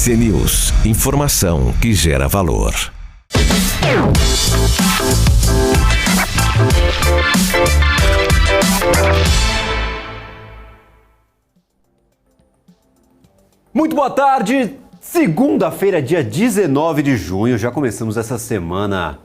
RC News, informação que gera valor. Muito boa tarde, segunda-feira, dia 19 de junho, já começamos essa semana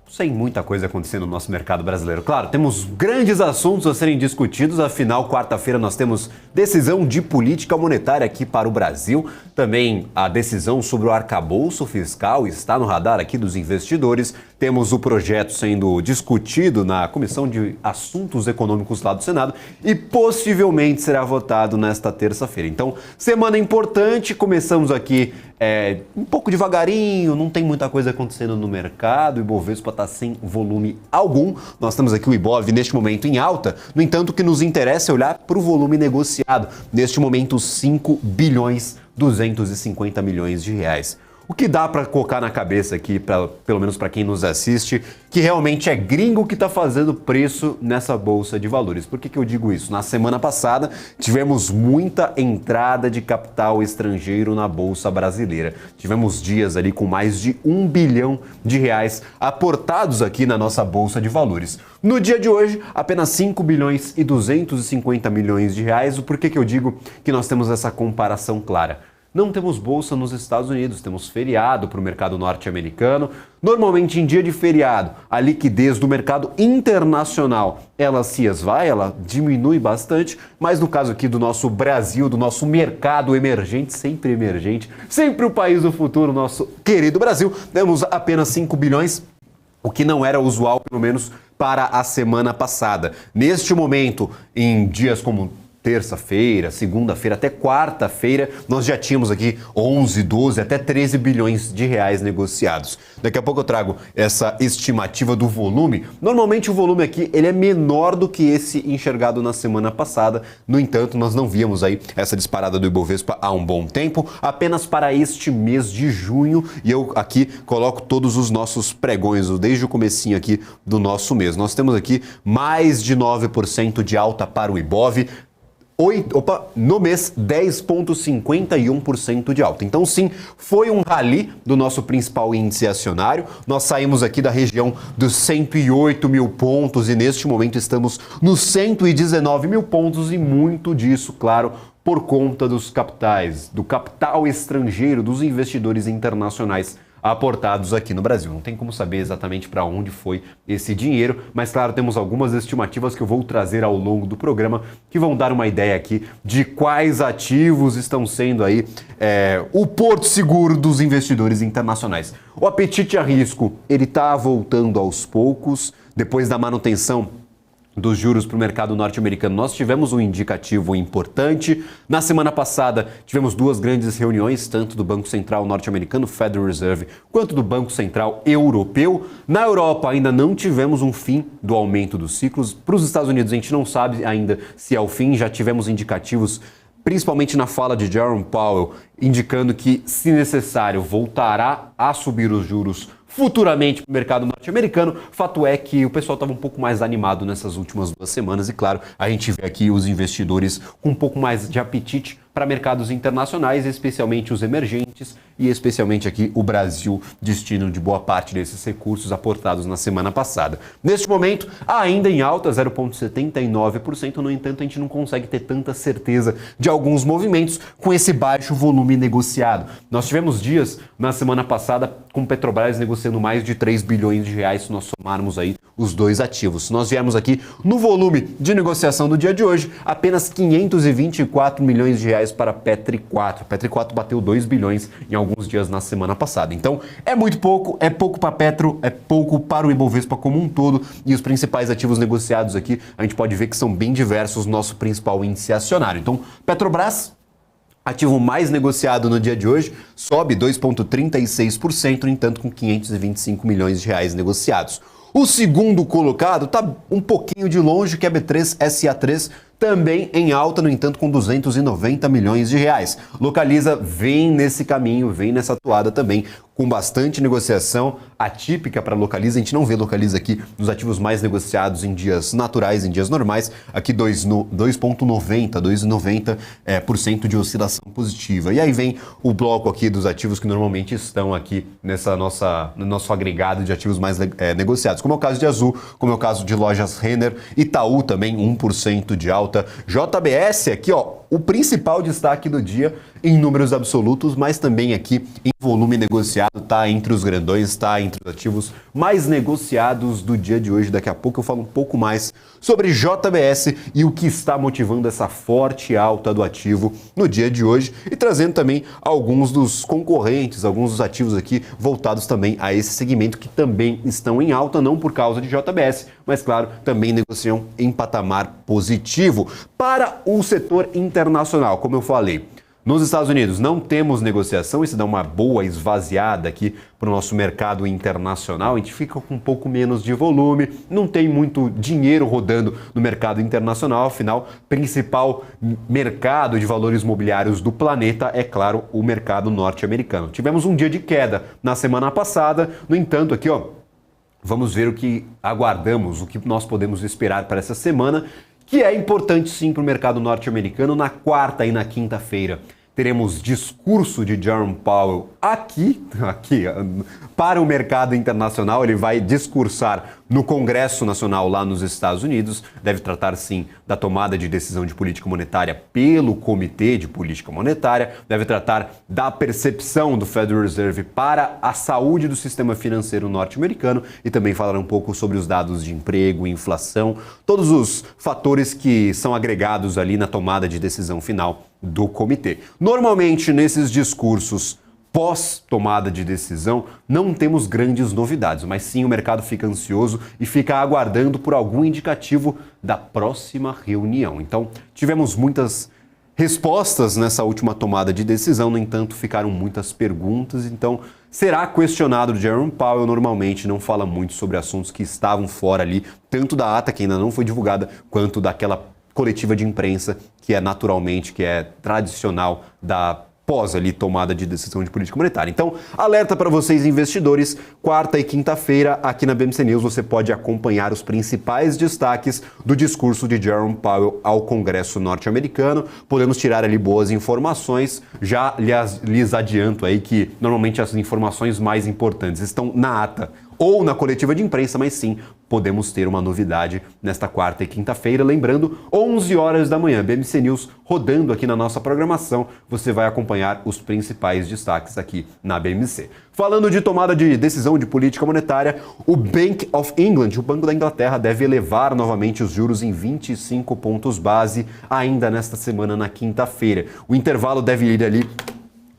sem muita coisa acontecendo no nosso mercado brasileiro. Claro, temos grandes assuntos a serem discutidos, afinal, quarta-feira nós temos decisão de política monetária aqui para o Brasil, também a decisão sobre o arcabouço fiscal está no radar aqui dos investidores, temos o projeto sendo discutido na Comissão de Assuntos Econômicos lá do Senado e possivelmente será votado nesta terça-feira. Então, semana importante, começamos aqui um pouco devagarinho, não tem muita coisa acontecendo no mercado, o Ibovespa está sem volume algum. Nós temos aqui o Ibov neste momento em alta, no entanto o que nos interessa é olhar para o volume negociado, neste momento 5 bilhões 250 milhões de reais. O que dá para colocar na cabeça aqui, pelo menos para quem nos assiste, que realmente é gringo que está fazendo preço nessa bolsa de valores. Por que eu digo isso? Na semana passada tivemos muita entrada de capital estrangeiro na bolsa brasileira. Tivemos dias ali com mais de 1 bilhão de reais aportados aqui na nossa bolsa de valores. No dia de hoje, apenas 5 bilhões e 250 milhões de reais. Por que eu digo que nós temos essa comparação clara? Não temos bolsa nos Estados Unidos, temos feriado para o mercado norte-americano. Normalmente, em dia de feriado, a liquidez do mercado internacional, ela se esvai, ela diminui bastante, mas no caso aqui do nosso Brasil, do nosso mercado emergente, sempre o país do futuro, nosso querido Brasil, temos apenas 5 bilhões, o que não era usual, pelo menos, para a semana passada. Neste momento, em dias como terça-feira, segunda-feira, até quarta-feira, nós já tínhamos aqui 11, 12, até 13 bilhões de reais negociados. Daqui a pouco eu trago essa estimativa do volume. Normalmente o volume aqui ele é menor do que esse enxergado na semana passada. No entanto, nós não víamos aí essa disparada do Ibovespa há um bom tempo, apenas para este mês de junho. E eu aqui coloco todos os nossos pregões, desde o comecinho aqui do nosso mês. Nós temos aqui mais de 9% de alta para o Ibov. No mês, 10,51% de alta. Então, sim, foi um rally do nosso principal índice acionário. Nós saímos aqui da região dos 108 mil pontos e, neste momento, estamos nos 119 mil pontos e muito disso, claro, por conta dos capitais, do capital estrangeiro, dos investidores internacionais aportados aqui no Brasil. Não tem como saber exatamente para onde foi esse dinheiro, mas claro, temos algumas estimativas que eu vou trazer ao longo do programa que vão dar uma ideia aqui de quais ativos estão sendo aí o porto seguro dos investidores internacionais. O apetite a risco, ele está voltando aos poucos, depois da manutenção dos juros para o mercado norte-americano, nós tivemos um indicativo importante. Na semana passada, tivemos duas grandes reuniões, tanto do Banco Central norte-americano, Federal Reserve, quanto do Banco Central europeu. Na Europa, ainda não tivemos um fim do aumento dos ciclos. Para os Estados Unidos, a gente não sabe ainda se é o fim, já tivemos indicativos, principalmente na fala de Jerome Powell, indicando que, se necessário, voltará a subir os juros futuramente para o mercado norte-americano. Fato é que o pessoal estava um pouco mais animado nessas últimas 2 semanas e, claro, a gente vê aqui os investidores com um pouco mais de apetite para mercados internacionais, especialmente os emergentes e especialmente aqui o Brasil, destino de boa parte desses recursos aportados na semana passada. Neste momento, ainda em alta, 0,79%, no entanto, a gente não consegue ter tanta certeza de alguns movimentos com esse baixo volume negociado. Nós tivemos dias na semana passada com Petrobras negociando mais de 3 bilhões de reais se nós somarmos aí os dois ativos. Se nós viermos aqui no volume de negociação do dia de hoje, apenas 524 milhões de reais para Petri 4. Petri 4 bateu 2 bilhões em alguns dias na semana passada. Então, é muito pouco, é pouco para Petro, é pouco para o Ibovespa como um todo, e os principais ativos negociados aqui, a gente pode ver que são bem diversos, nosso principal índice acionário. Então, Petrobras, ativo mais negociado no dia de hoje, sobe 2,36%, no entanto com 525 milhões de reais negociados. O segundo colocado está um pouquinho de longe, que é B3, SA3, também em alta, no entanto, com 290 milhões de reais. Localiza vem nesse caminho, vem nessa toada também, com bastante negociação atípica para Localiza. A gente não vê Localiza aqui nos ativos mais negociados em dias naturais, em dias normais. Aqui 2,90% de oscilação positiva. E aí vem o bloco aqui dos ativos que normalmente estão aqui no nosso agregado de ativos mais negociados, como é o caso de Azul, como é o caso de Lojas Renner, Itaú também 1% de alta, JBS aqui, ó, o principal destaque do dia em números absolutos, mas também aqui em volume negociado, tá entre os grandões, tá entre os ativos mais negociados do dia de hoje. Daqui a pouco eu falo um pouco mais sobre JBS e o que está motivando essa forte alta do ativo no dia de hoje e trazendo também alguns dos concorrentes, alguns dos ativos aqui voltados também a esse segmento que também estão em alta, não por causa de JBS, mas claro, também negociam em patamar positivo. Para o setor internacional, como eu falei, nos Estados Unidos não temos negociação, isso dá uma boa esvaziada aqui para o nosso mercado internacional, a gente fica com um pouco menos de volume, não tem muito dinheiro rodando no mercado internacional, afinal, principal mercado de valores imobiliários do planeta é, claro, o mercado norte-americano. Tivemos um dia de queda na semana passada, no entanto, aqui, ó, vamos ver o que aguardamos, o que nós podemos esperar para essa semana, que é importante sim para o mercado norte-americano. Na quarta e na quinta-feira teremos discurso de Jerome Powell aqui para o mercado internacional. Ele vai discursar no Congresso Nacional lá nos Estados Unidos. Deve tratar sim da tomada de decisão de política monetária pelo Comitê de Política Monetária. Deve tratar da percepção do Federal Reserve para a saúde do sistema financeiro norte-americano e também falar um pouco sobre os dados de emprego, inflação, todos os fatores que são agregados ali na tomada de decisão final do comitê. Normalmente, nesses discursos pós-tomada de decisão, não temos grandes novidades, mas sim o mercado fica ansioso e fica aguardando por algum indicativo da próxima reunião. Então, tivemos muitas respostas nessa última tomada de decisão, no entanto, ficaram muitas perguntas, então será questionado. Jerome Powell normalmente não fala muito sobre assuntos que estavam fora ali, tanto da ata, que ainda não foi divulgada, quanto daquela coletiva de imprensa, que é naturalmente, que é tradicional da pós ali tomada de decisão de política monetária. Então, alerta para vocês investidores, quarta e quinta-feira aqui na BMC News você pode acompanhar os principais destaques do discurso de Jerome Powell ao Congresso norte-americano. Podemos tirar ali boas informações, já lhes adianto aí que normalmente as informações mais importantes estão na ata ou na coletiva de imprensa, mas sim, podemos ter uma novidade nesta quarta e quinta-feira. Lembrando, 11 horas da manhã, BMC News rodando aqui na nossa programação. Você vai acompanhar os principais destaques aqui na BMC. Falando de tomada de decisão de política monetária, o Bank of England, o Banco da Inglaterra, deve elevar novamente os juros em 25 pontos base ainda nesta semana, na quinta-feira. O intervalo deve ir ali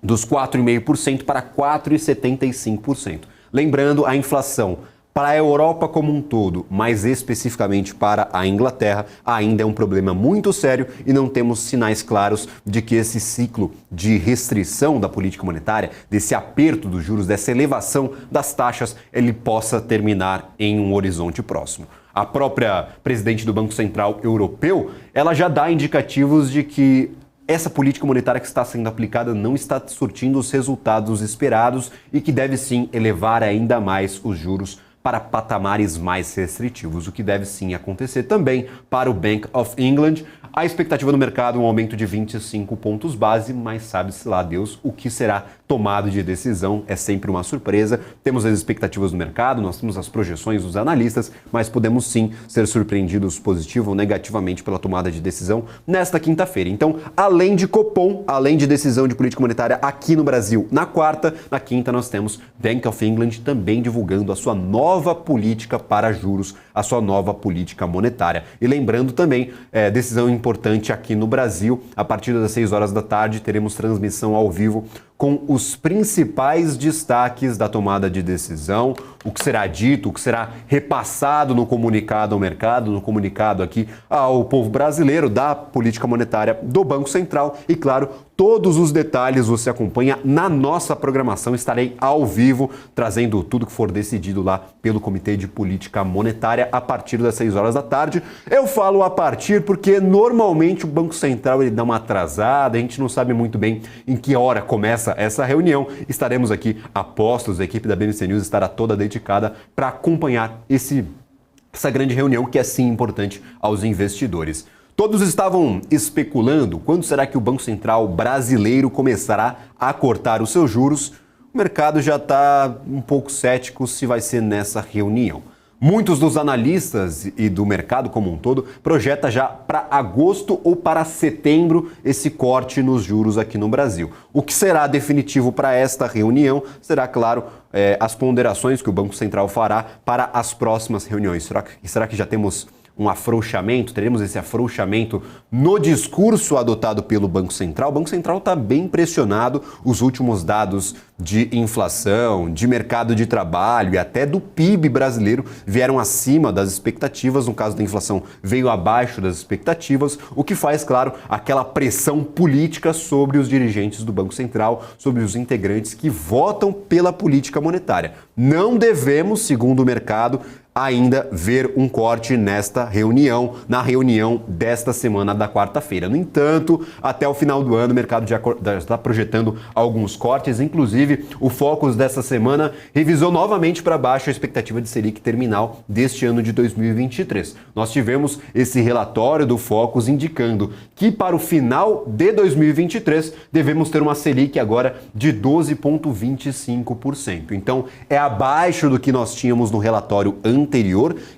dos 4,5% para 4,75%. Lembrando, a inflação para a Europa como um todo, mais especificamente para a Inglaterra, ainda é um problema muito sério e não temos sinais claros de que esse ciclo de restrição da política monetária, desse aperto dos juros, dessa elevação das taxas, ele possa terminar em um horizonte próximo. A própria presidente do Banco Central Europeu, ela já dá indicativos de que essa política monetária que está sendo aplicada não está surtindo os resultados esperados e que deve sim elevar ainda mais os juros para patamares mais restritivos, o que deve sim acontecer também para o Bank of England. A expectativa no mercado é um aumento de 25 pontos base, mas sabe-se lá Deus o que será tomado de decisão, é sempre uma surpresa. Temos as expectativas do mercado, nós temos as projeções dos analistas, mas podemos sim ser surpreendidos positivo ou negativamente pela tomada de decisão nesta quinta-feira. Então, além de Copom, além de decisão de política monetária aqui no Brasil na quarta, na quinta nós temos Bank of England também divulgando a sua nova política para juros, a sua nova política monetária. E lembrando também, decisão importante aqui no Brasil, a partir das 6 horas da tarde teremos transmissão ao vivo com os principais destaques da tomada de decisão, o que será dito, o que será repassado no comunicado ao mercado, no comunicado aqui ao povo brasileiro da política monetária do Banco Central e, claro, todos os detalhes você acompanha na nossa programação. Estarei ao vivo trazendo tudo que for decidido lá pelo Comitê de Política Monetária a partir das 6 horas da tarde. Eu falo a partir porque normalmente o Banco Central ele dá uma atrasada, a gente não sabe muito bem em que hora começa essa reunião. Estaremos aqui apostos, a equipe da BMC News estará toda dedicada para acompanhar essa grande reunião que é sim importante aos investidores. Todos estavam especulando quando será que o Banco Central brasileiro começará a cortar os seus juros. O mercado já está um pouco cético se vai ser nessa reunião. Muitos dos analistas e do mercado como um todo projeta já para agosto ou para setembro esse corte nos juros aqui no Brasil. O que será definitivo para esta reunião será, claro, as ponderações que o Banco Central fará para as próximas reuniões. Será que já temos um afrouxamento? Teremos esse afrouxamento no discurso adotado pelo Banco Central? O Banco Central está bem pressionado. Os últimos dados de inflação, de mercado de trabalho e até do PIB brasileiro vieram acima das expectativas. No caso da inflação, veio abaixo das expectativas, o que faz, claro, aquela pressão política sobre os dirigentes do Banco Central, sobre os integrantes que votam pela política monetária. Não devemos, segundo o mercado, ainda ver um corte nesta reunião, na reunião desta semana da quarta-feira. No entanto, até o final do ano, o mercado já está projetando alguns cortes, inclusive o Focus dessa semana revisou novamente para baixo a expectativa de Selic terminal deste ano de 2023. Nós tivemos esse relatório do Focus indicando que para o final de 2023 devemos ter uma Selic agora de 12,25%. Então, é abaixo do que nós tínhamos no relatório anterior,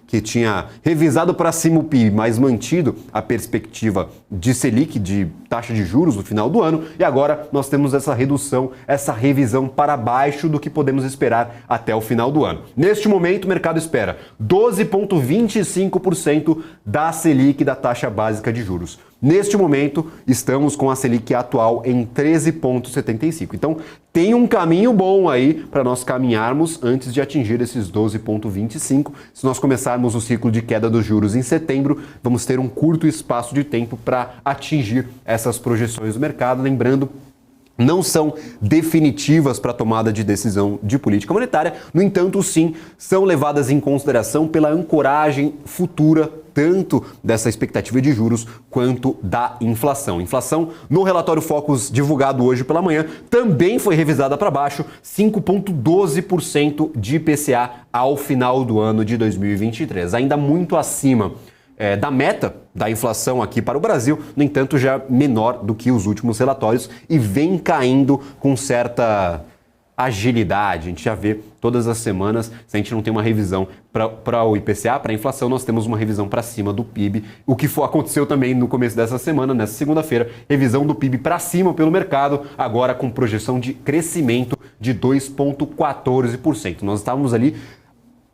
que tinha revisado para cima o PIB, mas mantido a perspectiva de Selic, de taxa de juros no final do ano, e agora nós temos essa redução, essa revisão para baixo do que podemos esperar até o final do ano. Neste momento, o mercado espera 12,25% da Selic, da taxa básica de juros. Neste momento, estamos com a Selic atual em 13,75. Então, tem um caminho bom aí para nós caminharmos antes de atingir esses 12,25. Se nós começarmos o ciclo de queda dos juros em setembro, vamos ter um curto espaço de tempo para atingir essas projeções do mercado. Lembrando, não são definitivas para a tomada de decisão de política monetária, no entanto, sim, são levadas em consideração pela ancoragem futura tanto dessa expectativa de juros quanto da inflação. Inflação, no relatório Focus divulgado hoje pela manhã, também foi revisada para baixo, 5,12% de IPCA ao final do ano de 2023, ainda muito acima da meta da inflação aqui para o Brasil, no entanto já menor do que os últimos relatórios e vem caindo com certa agilidade. A gente já vê todas as semanas, se a gente não tem uma revisão para o IPCA, para a inflação, nós temos uma revisão para cima do PIB, o que aconteceu também no começo dessa semana, nessa segunda-feira, revisão do PIB para cima pelo mercado, agora com projeção de crescimento de 2,14%. Nós estávamos ali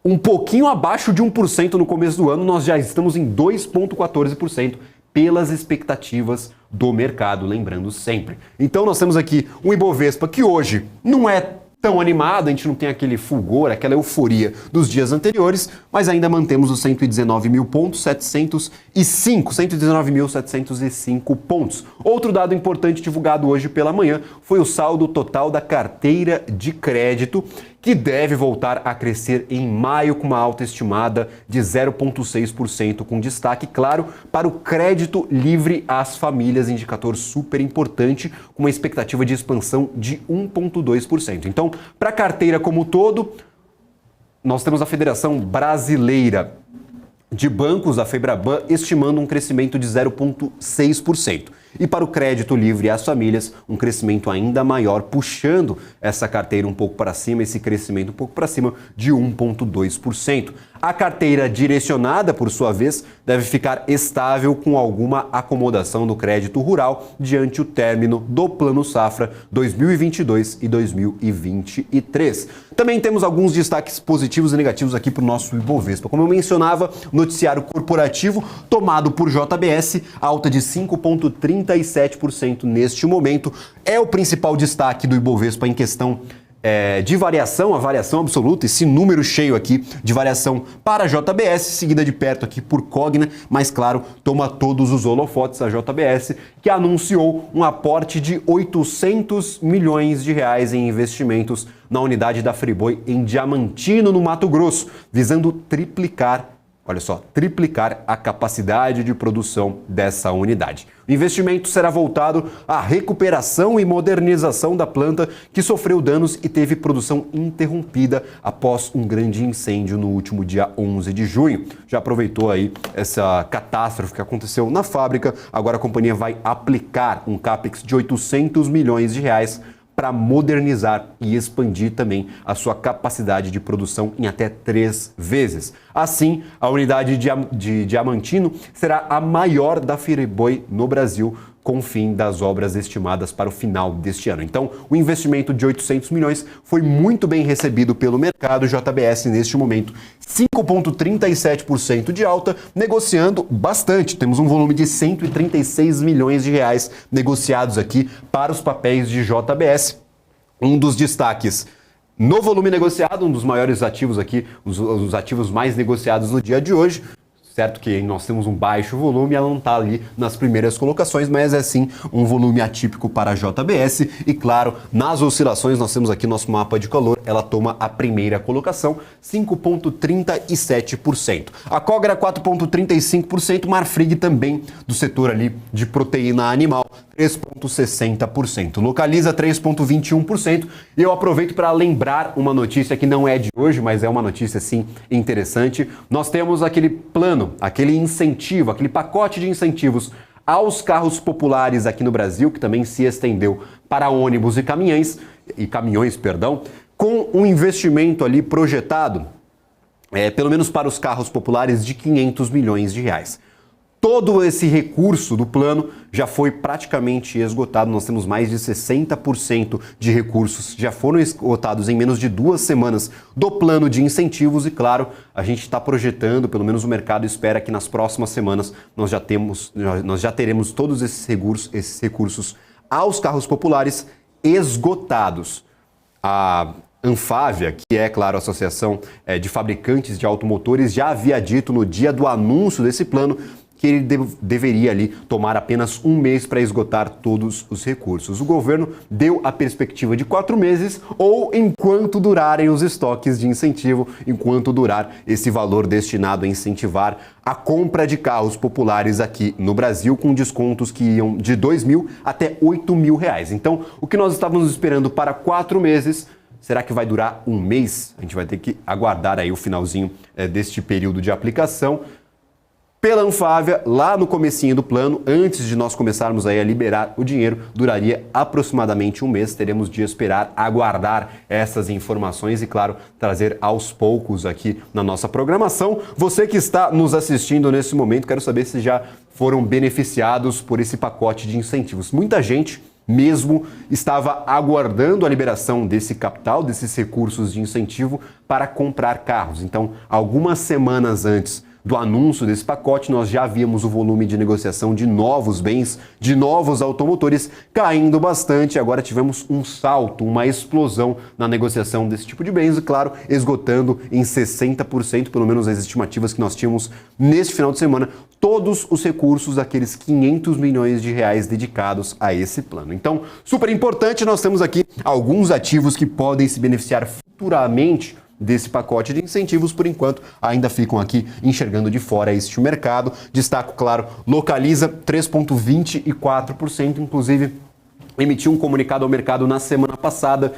um pouquinho abaixo de 1% no começo do ano, nós já estamos em 2,14% pelas expectativas do mercado, lembrando sempre. Então nós temos aqui um Ibovespa que hoje não é tão animado, a gente não tem aquele fulgor, aquela euforia dos dias anteriores, mas ainda mantemos os 119.705 pontos. Outro dado importante divulgado hoje pela manhã foi o saldo total da carteira de crédito, que deve voltar a crescer em maio com uma alta estimada de 0,6%, com destaque, claro, para o crédito livre às famílias, indicador super importante, com uma expectativa de expansão de 1,2%. Então, para a carteira como um todo, nós temos a Federação Brasileira de Bancos, a Febraban, estimando um crescimento de 0,6%. E para o crédito livre às famílias, um crescimento ainda maior, puxando essa carteira um pouco para cima, esse crescimento um pouco para cima de 1,2%. A carteira direcionada, por sua vez, deve ficar estável com alguma acomodação do crédito rural diante o término do Plano Safra 2022 e 2023. Também temos alguns destaques positivos e negativos aqui para o nosso Ibovespa. Como eu mencionava, noticiário corporativo tomado por JBS, alta de 5,37% neste momento. É o principal destaque do Ibovespa em questão de variação, a variação absoluta, esse número cheio aqui de variação para a JBS, seguida de perto aqui por Cogna, mas claro, toma todos os holofotes a JBS, que anunciou um aporte de 800 milhões de reais em investimentos na unidade da Friboi em Diamantino, no Mato Grosso, visando triplicar a capacidade de produção dessa unidade. O investimento será voltado à recuperação e modernização da planta, que sofreu danos e teve produção interrompida após um grande incêndio no último dia 11 de junho. Já aproveitou aí essa catástrofe que aconteceu na fábrica, agora a companhia vai aplicar um capex de 800 milhões de reais para modernizar e expandir também a sua capacidade de produção em até 3 vezes. Assim, a unidade de Diamantino será a maior da Friboi no Brasil, com o fim das obras estimadas para o final deste ano. Então, o investimento de 800 milhões foi muito bem recebido pelo mercado. JBS, neste momento, 5,37% de alta, negociando bastante. Temos um volume de 136 milhões de reais negociados aqui para os papéis de JBS. Um dos destaques no volume negociado, um dos maiores ativos aqui, os ativos mais negociados no dia de hoje. Certo que nós temos um baixo volume, ela não está ali nas primeiras colocações, mas é sim um volume atípico para a JBS. E claro, nas oscilações nós temos aqui nosso mapa de calor, ela toma a primeira colocação, 5,37%. A Cogra 4,35%, Marfrig também do setor ali de proteína animal, 3,60%. Localiza 3,21%. E eu aproveito para lembrar uma notícia que não é de hoje, mas é uma notícia sim interessante. Nós temos aquele plano, aquele incentivo, aquele pacote de incentivos aos carros populares aqui no Brasil, que também se estendeu para ônibus e caminhões, com um investimento ali projetado, pelo menos para os carros populares, de 500 milhões de reais. Todo esse recurso do plano já foi praticamente esgotado. Nós temos mais de 60% de recursos já foram esgotados em menos de 2 semanas do plano de incentivos e, claro, a gente está projetando, pelo menos o mercado espera que nas próximas semanas nós já teremos todos esses recursos aos carros populares esgotados. A Anfávia, que é, claro, a Associação de Fabricantes de Automotores, já havia dito no dia do anúncio desse plano que ele deveria ali tomar apenas 1 mês para esgotar todos os recursos. O governo deu a perspectiva de 4 meses ou enquanto durarem os estoques de incentivo, enquanto durar esse valor destinado a incentivar a compra de carros populares aqui no Brasil, com descontos que iam de R$2.000 até R$8.000. Então, o que nós estávamos esperando para 4 meses, será que vai durar 1 mês? A gente vai ter que aguardar aí o finalzinho deste período de aplicação. Pela Anfávia, lá no comecinho do plano, antes de nós começarmos aí a liberar o dinheiro, duraria aproximadamente 1 mês. Teremos de esperar, aguardar essas informações e, claro, trazer aos poucos aqui na nossa programação. Você que está nos assistindo nesse momento, quero saber se já foram beneficiados por esse pacote de incentivos. Muita gente mesmo estava aguardando a liberação desse capital, desses recursos de incentivo para comprar carros. Então, algumas semanas antes do anúncio desse pacote, nós já víamos o volume de negociação de novos bens, de novos automotores caindo bastante. Agora tivemos um salto, uma explosão na negociação desse tipo de bens e, claro, esgotando em 60%, pelo menos as estimativas que nós tínhamos neste final de semana, todos os recursos daqueles 500 milhões de reais dedicados a esse plano. Então, super importante, nós temos aqui alguns ativos que podem se beneficiar futuramente desse pacote de incentivos. Por enquanto, ainda ficam aqui enxergando de fora este mercado. Destaco, claro, Localiza 3,24%, inclusive emitiu um comunicado ao mercado na semana passada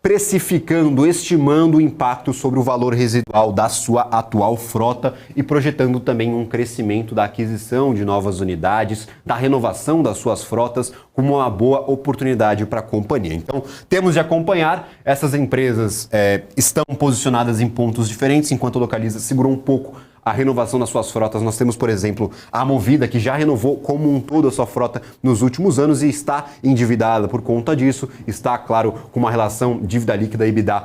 precificando, estimando o impacto sobre o valor residual da sua atual frota e projetando também um crescimento da aquisição de novas unidades, da renovação das suas frotas como uma boa oportunidade para a companhia. Então, temos de acompanhar, essas empresas estão posicionadas em pontos diferentes, enquanto a Localiza segurou um pouco a renovação das suas frotas. Nós temos, por exemplo, a Movida, que já renovou como um todo a sua frota nos últimos anos e está endividada por conta disso. Está, claro, com uma relação dívida líquida e EBITDA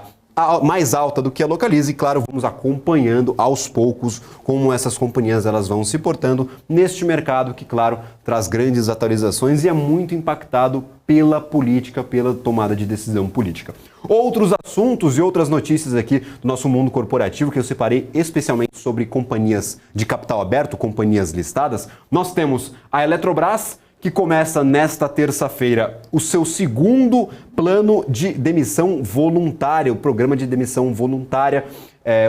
mais alta do que a Localiza e, claro, vamos acompanhando aos poucos como essas companhias elas vão se portando neste mercado que, claro, traz grandes atualizações e é muito impactado pela política, pela tomada de decisão política. Outros assuntos e outras notícias aqui do nosso mundo corporativo que eu separei especialmente sobre companhias de capital aberto, companhias listadas. Nós temos a Eletrobras, que começa nesta terça-feira o seu segundo plano de demissão voluntária, o programa de demissão voluntária,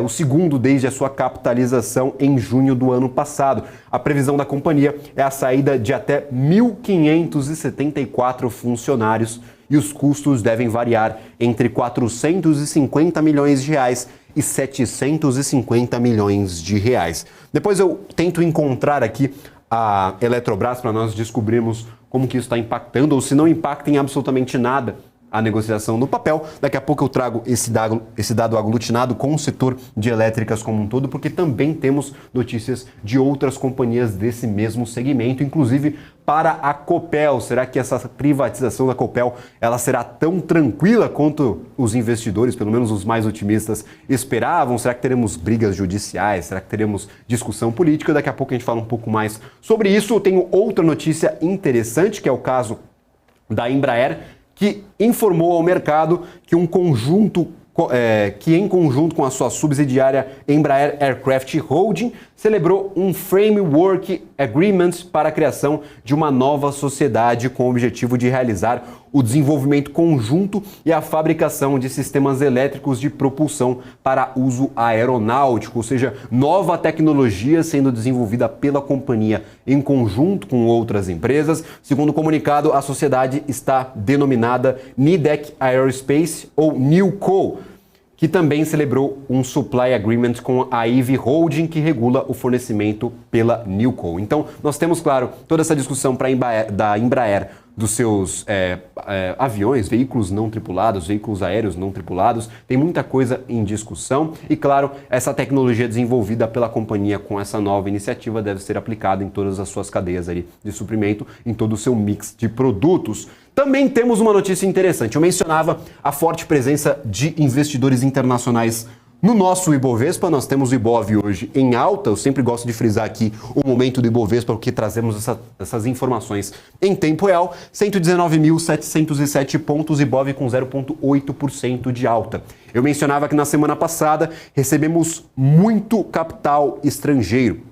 o segundo desde a sua capitalização em junho do ano passado. A previsão da companhia é a saída de até 1.574 funcionários e os custos devem variar entre 450 milhões de reais e 750 milhões de reais. Depois eu tento encontrar aqui a Eletrobras para nós descobrirmos como que isso está impactando ou se não impacta em absolutamente nada a negociação no papel. Daqui a pouco eu trago esse dado aglutinado com o setor de elétricas como um todo, porque também temos notícias de outras companhias desse mesmo segmento, inclusive para a Copel. Será que essa privatização da Copel ela será tão tranquila quanto os investidores, pelo menos os mais otimistas, esperavam? Será que teremos brigas judiciais? Será que teremos discussão política? Daqui a pouco a gente fala um pouco mais sobre isso. Eu tenho outra notícia interessante, que é o caso da Embraer, que informou ao mercado que em conjunto com a sua subsidiária Embraer Aircraft Holding, celebrou um Framework Agreement para a criação de uma nova sociedade com o objetivo de realizar o desenvolvimento conjunto e a fabricação de sistemas elétricos de propulsão para uso aeronáutico, ou seja, nova tecnologia sendo desenvolvida pela companhia em conjunto com outras empresas. Segundo o comunicado, a sociedade está denominada Nidec Aerospace ou NewCo, que também celebrou um Supply Agreement com a Eve Holding, que regula o fornecimento pela NewCo. Então, nós temos, claro, toda essa discussão da Embraer, dos seus aviões, veículos não tripulados, veículos aéreos não tripulados. Tem muita coisa em discussão e, claro, essa tecnologia desenvolvida pela companhia com essa nova iniciativa deve ser aplicada em todas as suas cadeias ali de suprimento, em todo o seu mix de produtos. Também temos uma notícia interessante. Eu mencionava a forte presença de investidores internacionais no nosso Ibovespa. Nós temos o Ibov hoje em alta. Eu sempre gosto de frisar aqui o momento do Ibovespa, porque trazemos essas informações em tempo real. 119.707 pontos, Ibov com 0,8% de alta. Eu mencionava que na semana passada recebemos muito capital estrangeiro.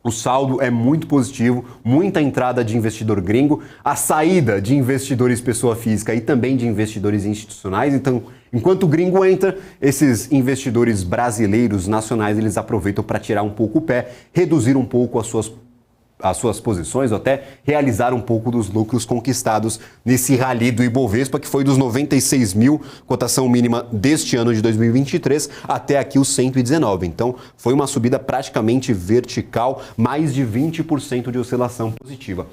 O saldo é muito positivo, muita entrada de investidor gringo, a saída de investidores pessoa física e também de investidores institucionais. Então, enquanto o gringo entra, esses investidores brasileiros nacionais, eles aproveitam para tirar um pouco o pé, reduzir um pouco as suas posições ou até realizar um pouco dos lucros conquistados nesse rally do Ibovespa, que foi dos 96 mil, cotação mínima deste ano de 2023, até aqui os 119. Então, foi uma subida praticamente vertical, mais de 20% de oscilação positiva.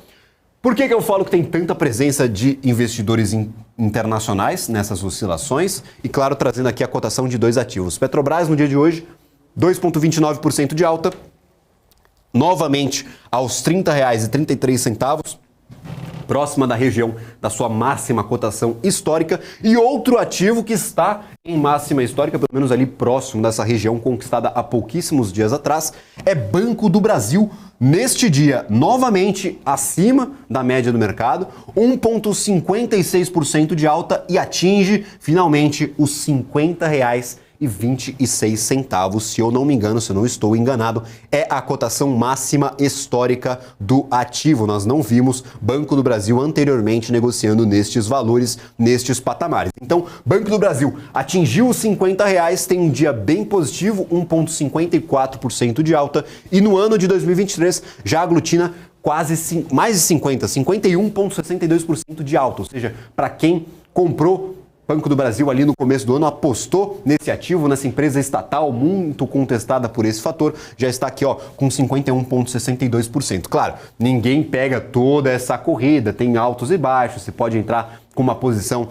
Por que eu falo que tem tanta presença de investidores internacionais nessas oscilações? E, claro, trazendo aqui a cotação de dois ativos. Petrobras, no dia de hoje, 2,29% de alta, novamente aos R$ 30,33, próxima da região da sua máxima cotação histórica. E outro ativo que está em máxima histórica, pelo menos ali próximo dessa região conquistada há pouquíssimos dias atrás, é Banco do Brasil. Neste dia, novamente acima da média do mercado, 1,56% de alta e atinge finalmente os R$ 50,26, se eu não me engano, se eu não estou enganado, é a cotação máxima histórica do ativo. Nós não vimos Banco do Brasil anteriormente negociando nestes valores, nestes patamares. Então, Banco do Brasil atingiu os R$ 50, tem um dia bem positivo, 1,54% de alta, e no ano de 2023 já aglutina quase mais de 51,62% de alta, ou seja, para quem comprou Banco do Brasil ali no começo do ano apostou nesse ativo, nessa empresa estatal muito contestada por esse fator, já está aqui com 51,62%. Claro, ninguém pega toda essa corrida, tem altos e baixos, você pode entrar com uma posição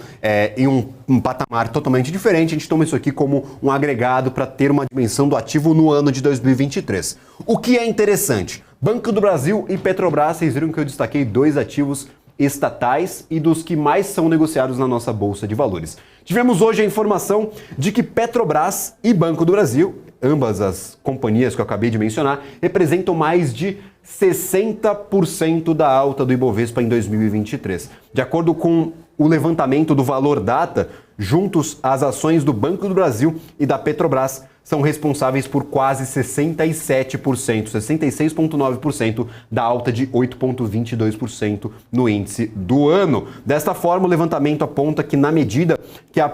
em um patamar totalmente diferente. A gente toma isso aqui como um agregado para ter uma dimensão do ativo no ano de 2023. O que é interessante, Banco do Brasil e Petrobras, vocês viram que eu destaquei 2 ativos estatais e dos que mais são negociados na nossa Bolsa de Valores. Tivemos hoje a informação de que Petrobras e Banco do Brasil, ambas as companhias que eu acabei de mencionar, representam mais de 60% da alta do Ibovespa em 2023. De acordo com o levantamento do Valor Data, juntos as ações do Banco do Brasil e da Petrobras são responsáveis por quase 67%, 66,9% da alta de 8,22% no índice do ano. Desta forma, o levantamento aponta que na medida que a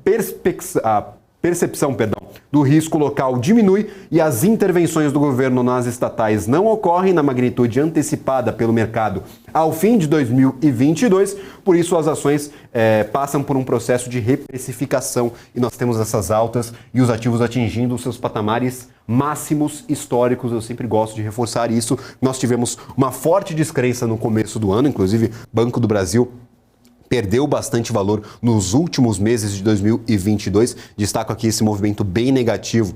percepção do risco local diminui e as intervenções do governo nas estatais não ocorrem na magnitude antecipada pelo mercado ao fim de 2022, por isso as ações passam por um processo de reprecificação e nós temos essas altas e os ativos atingindo os seus patamares máximos históricos. Eu sempre gosto de reforçar isso. Nós tivemos uma forte descrença no começo do ano, inclusive Banco do Brasil perdeu bastante valor nos últimos meses de 2022. Destaco aqui esse movimento bem negativo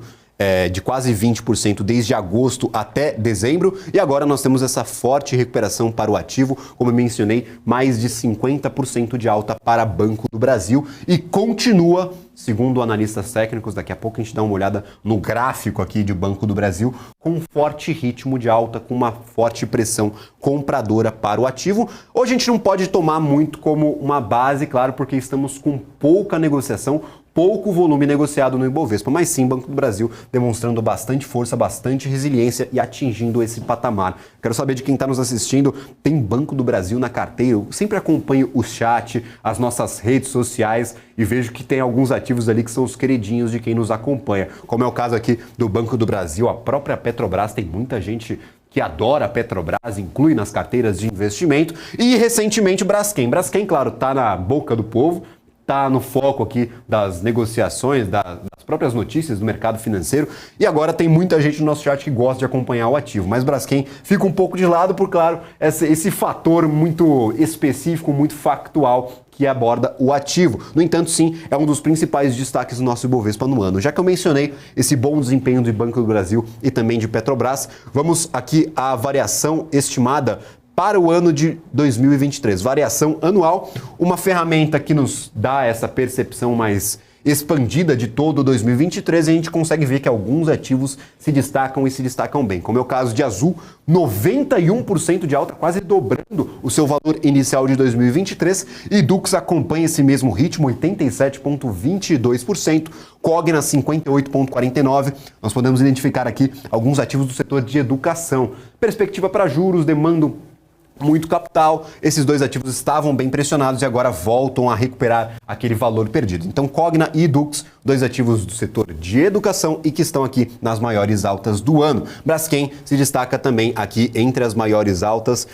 de quase 20% desde agosto até dezembro. E agora nós temos essa forte recuperação para o ativo, como eu mencionei, mais de 50% de alta para Banco do Brasil e continua, segundo analistas técnicos, daqui a pouco a gente dá uma olhada no gráfico aqui de Banco do Brasil, com um forte ritmo de alta, com uma forte pressão compradora para o ativo. Hoje a gente não pode tomar muito como uma base, claro, porque estamos com pouca negociação, pouco volume negociado no Ibovespa, mas sim Banco do Brasil demonstrando bastante força, bastante resiliência e atingindo esse patamar. Quero saber de quem está nos assistindo, tem Banco do Brasil na carteira? Eu sempre acompanho o chat, as nossas redes sociais e vejo que tem alguns ativos ali que são os queridinhos de quem nos acompanha, como é o caso aqui do Banco do Brasil, a própria Petrobras, tem muita gente que adora a Petrobras, inclui nas carteiras de investimento, e recentemente Braskem. Braskem, claro, está na boca do povo, está no foco aqui das negociações, das próprias notícias do mercado financeiro e agora tem muita gente no nosso chat que gosta de acompanhar o ativo, mas Braskem fica um pouco de lado por, claro, esse fator muito específico, muito factual que aborda o ativo. No entanto, sim, é um dos principais destaques do nosso Ibovespa no ano. Já que eu mencionei esse bom desempenho do Banco do Brasil e também de Petrobras, vamos aqui à variação estimada para o ano de 2023. Variação anual, uma ferramenta que nos dá essa percepção mais expandida de todo 2023 e a gente consegue ver que alguns ativos se destacam e se destacam bem, como é o caso de Azul, 91% de alta, quase dobrando o seu valor inicial de 2023, e Dux acompanha esse mesmo ritmo, 87,22%, Cogna 58,49%. Nós podemos identificar aqui alguns ativos do setor de educação. Perspectiva para juros, demandam muito capital, esses dois ativos estavam bem pressionados e agora voltam a recuperar aquele valor perdido. Então, Cogna e Dux, dois ativos do setor de educação e que estão aqui nas maiores altas do ano. Braskem se destaca também aqui entre as maiores altas,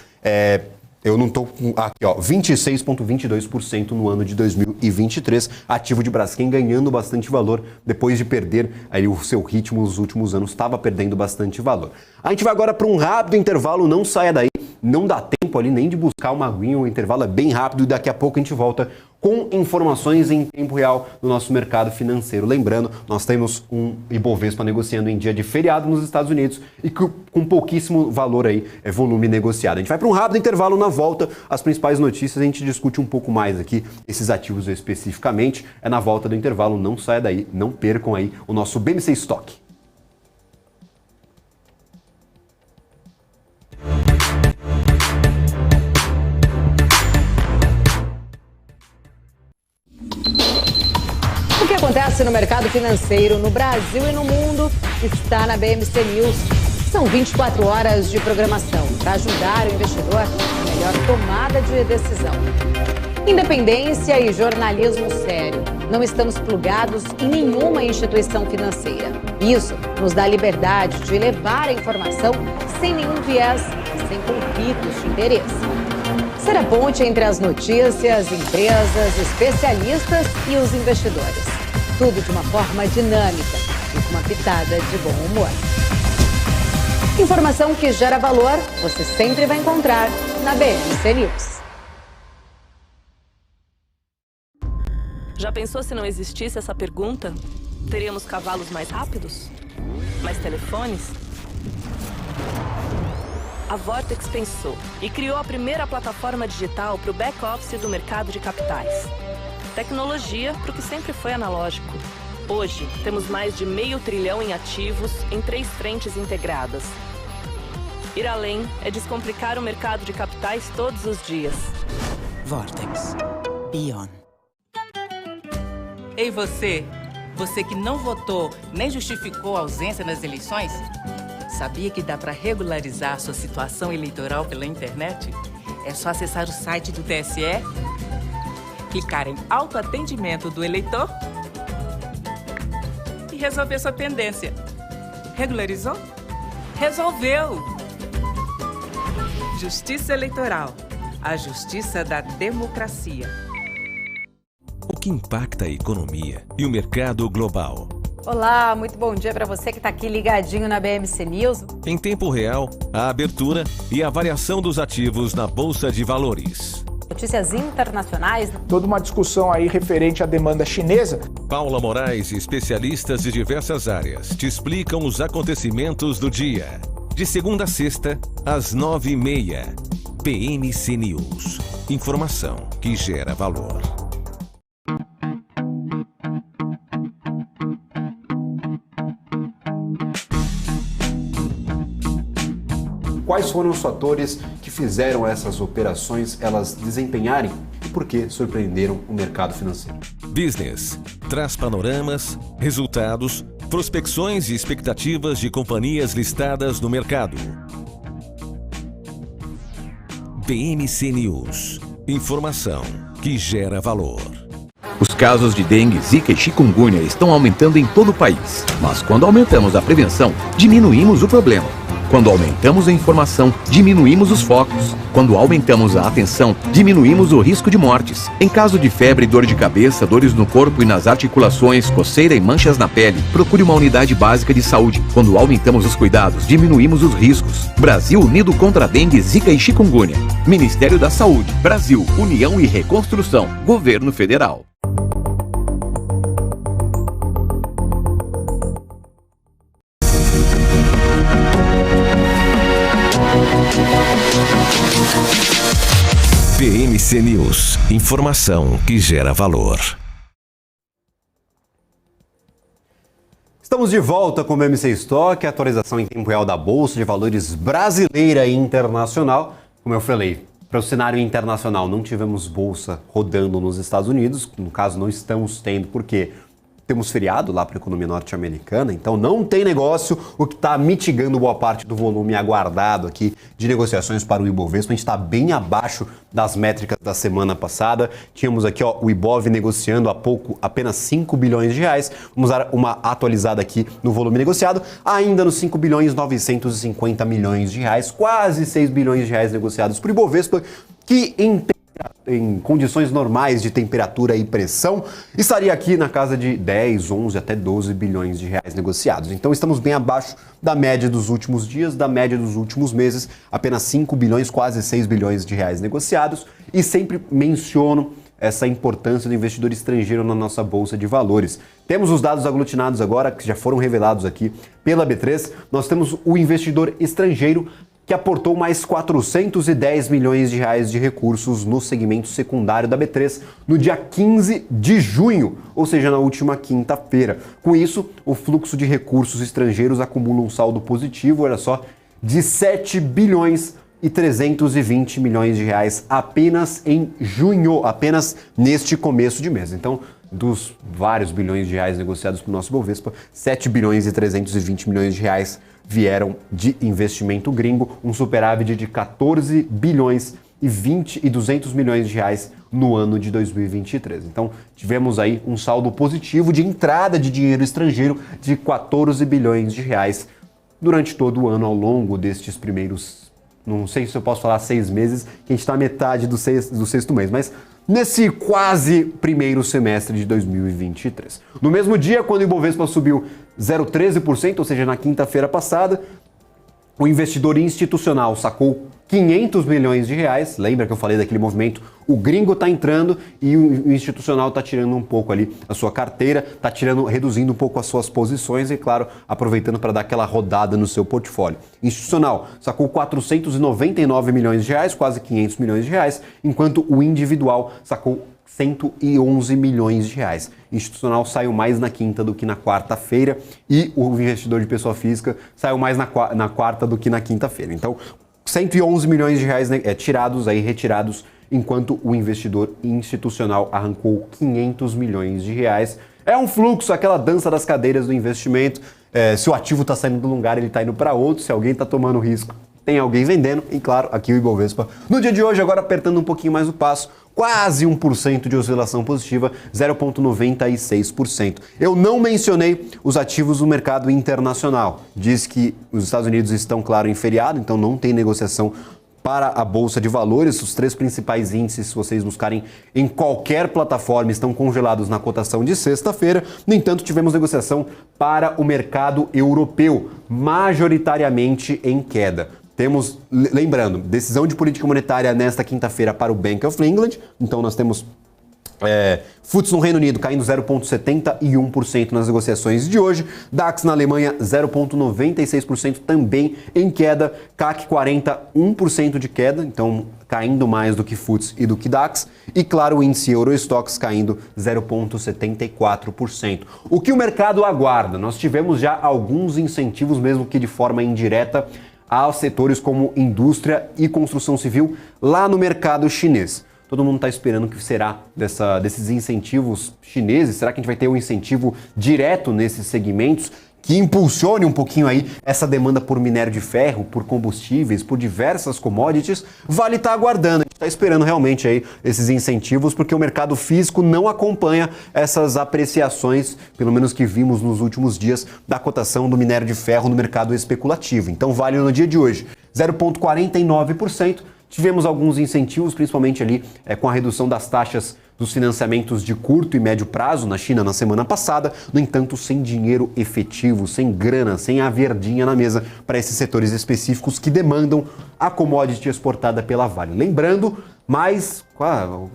eu não estou aqui, 26,22% no ano de 2023. Ativo de Braskem ganhando bastante valor depois de perder aí o seu ritmo nos últimos anos, estava perdendo bastante valor. A gente vai agora para um rápido intervalo, não saia daí, não dá tempo ali nem de buscar uma aguinha, o intervalo é bem rápido e daqui a pouco a gente volta com informações em tempo real do nosso mercado financeiro. Lembrando, nós temos um Ibovespa negociando em dia de feriado nos Estados Unidos e com pouquíssimo valor aí, volume negociado. A gente vai para um rápido intervalo, na volta, as principais notícias, a gente discute um pouco mais aqui, esses ativos especificamente, é na volta do intervalo, não saia daí, não percam aí o nosso BMC Stock. O que acontece no mercado financeiro no Brasil e no mundo está na BMC News. São 24 horas de programação para ajudar o investidor na melhor tomada de decisão. Independência e jornalismo sério. Não estamos plugados em nenhuma instituição financeira. Isso nos dá liberdade de levar a informação sem nenhum viés, sem conflitos de interesse. ser a ponte entre as notícias, empresas, especialistas e os investidores. Tudo de uma forma dinâmica e com uma pitada de bom humor. Informação que gera valor, você sempre vai encontrar na BMC News. Já pensou se não existisse essa pergunta? Teríamos cavalos mais rápidos? Mais telefones? A Vortex pensou e criou a primeira plataforma digital para o back-office do mercado de capitais. Tecnologia para o que sempre foi analógico. Hoje, temos mais de $500 bilhão em ativos em 3 frentes integradas. Ir além é descomplicar o mercado de capitais todos os dias. Vortex. Beyond. Ei, você! Você que não votou nem justificou a ausência nas eleições? Sabia que dá para regularizar sua situação eleitoral pela internet? É só acessar o site do TSE, clicar em autoatendimento do eleitor e resolver sua pendência. Regularizou? Resolveu! Justiça Eleitoral. A justiça da democracia. O que impacta a economia e o mercado global. Olá, muito bom dia para você que está aqui ligadinho na BMC News. Em tempo real, a abertura e a variação dos ativos na Bolsa de Valores. Notícias internacionais. Toda uma discussão aí referente à demanda chinesa. Paula Moraes e especialistas de diversas áreas te explicam os acontecimentos do dia. De segunda a sexta, às 9h30. BMC News. Informação que gera valor. Quais foram os fatores que fizeram essas operações elas desempenharem e por que surpreenderam o mercado financeiro? Business traz panoramas, resultados, prospecções e expectativas de companhias listadas no mercado. BMC News. Informação que gera valor. Os casos de dengue, zika e chikungunya estão aumentando em todo o país. Mas quando aumentamos a prevenção, diminuímos o problema. Quando aumentamos a informação, diminuímos os focos. Quando aumentamos a atenção, diminuímos o risco de mortes. Em caso de febre, dor de cabeça, dores no corpo e nas articulações, coceira e manchas na pele, procure uma unidade básica de saúde. Quando aumentamos os cuidados, diminuímos os riscos. Brasil unido contra a dengue, zika e chikungunya. Ministério da Saúde, Brasil, União e Reconstrução, Governo Federal. BMC News. Informação que gera valor. Estamos de volta com o BMC Stock, atualização em tempo real da Bolsa de Valores brasileira e internacional. Como eu falei, para o cenário internacional não tivemos bolsa rodando nos Estados Unidos, no caso não estamos tendo porque temos feriado lá para a economia norte-americana, então não tem negócio, o que está mitigando boa parte do volume aguardado aqui de negociações para o Ibovespa. A gente está bem abaixo das métricas da semana passada. Tínhamos aqui o Ibov negociando há pouco apenas 5 bilhões de reais. Vamos dar uma atualizada aqui no volume negociado, ainda nos 5 bilhões 950 milhões de reais, quase 6 bilhões de reais negociados por Ibovespa, que em condições normais de temperatura e pressão, estaria aqui na casa de 10, 11 até 12 bilhões de reais negociados. Então estamos bem abaixo da média dos últimos dias, da média dos últimos meses, apenas 5 bilhões, quase 6 bilhões de reais negociados, e sempre menciono essa importância do investidor estrangeiro na nossa Bolsa de Valores. Temos os dados aglutinados agora, que já foram revelados aqui pela B3. Nós temos o investidor estrangeiro que aportou mais 410 milhões de reais de recursos no segmento secundário da B3 no dia 15 de junho, ou seja, na última quinta-feira. Com isso, o fluxo de recursos estrangeiros acumula um saldo positivo, olha só, de 7 bilhões e 320 milhões de reais apenas em junho, apenas neste começo de mês. Então, dos vários bilhões de reais negociados para o nosso Bovespa, 7 bilhões e 320 milhões de reais vieram de investimento gringo, um superávit de 14 bilhões e 200 milhões de reais no ano de 2023. Então, tivemos aí um saldo positivo de entrada de dinheiro estrangeiro de 14 bilhões de reais durante todo o ano, ao longo destes primeiros não sei se eu posso falar 6 meses, que a gente está na metade do sexto mês, mas nesse quase primeiro semestre de 2023. No mesmo dia, quando o Ibovespa subiu 0,13%, ou seja, na quinta-feira passada, o investidor institucional sacou 500 milhões de reais. Lembra que eu falei daquele movimento? O gringo está entrando e o institucional está tirando um pouco ali a sua carteira, está reduzindo um pouco as suas posições e, claro, aproveitando para dar aquela rodada no seu portfólio. Institucional sacou 499 milhões de reais, quase 500 milhões de reais, enquanto o individual sacou 111 milhões de reais. Institucional saiu mais na quinta do que na quarta-feira e o investidor de pessoa física saiu mais na quarta do que na quinta-feira. Então, 111 milhões de reais, né, retirados, enquanto o investidor institucional arrancou 500 milhões de reais. É um fluxo, aquela dança das cadeiras do investimento. Se o ativo está saindo de um lugar, ele está indo para outro. Se alguém está tomando risco, tem alguém vendendo. E claro, aqui o Ibovespa, no dia de hoje, agora apertando um pouquinho mais o passo, quase 1% de oscilação positiva, 0,96%. Eu não mencionei os ativos do mercado internacional. Diz que os Estados Unidos estão, claro, em feriado, então não tem negociação para a Bolsa de Valores. Os 3 principais índices, se vocês buscarem em qualquer plataforma, estão congelados na cotação de sexta-feira. No entanto, tivemos negociação para o mercado europeu, majoritariamente em queda. Temos, lembrando, decisão de política monetária nesta quinta-feira para o Bank of England. Então nós temos FTSE no Reino Unido caindo 0,71% nas negociações de hoje. DAX na Alemanha 0,96% também em queda. CAC 40, 1% de queda, então caindo mais do que FTSE e do que DAX. E claro, o índice Eurostoxx caindo 0,74%. O que o mercado aguarda? Nós tivemos já alguns incentivos, mesmo que de forma indireta, aos setores como indústria e construção civil lá no mercado chinês. Todo mundo está esperando o que será desses incentivos chineses. Será que a gente vai ter um incentivo direto nesses segmentos que impulsione um pouquinho aí essa demanda por minério de ferro, por combustíveis, por diversas commodities? Vale estar aguardando. A gente está esperando realmente aí esses incentivos, porque o mercado físico não acompanha essas apreciações, pelo menos que vimos nos últimos dias, da cotação do minério de ferro no mercado especulativo. Então vale no dia de hoje 0,49%. Tivemos alguns incentivos, principalmente ali com a redução das taxas dos financiamentos de curto e médio prazo na China na semana passada, no entanto, sem dinheiro efetivo, sem grana, sem a verdinha na mesa para esses setores específicos que demandam a commodity exportada pela Vale. Lembrando,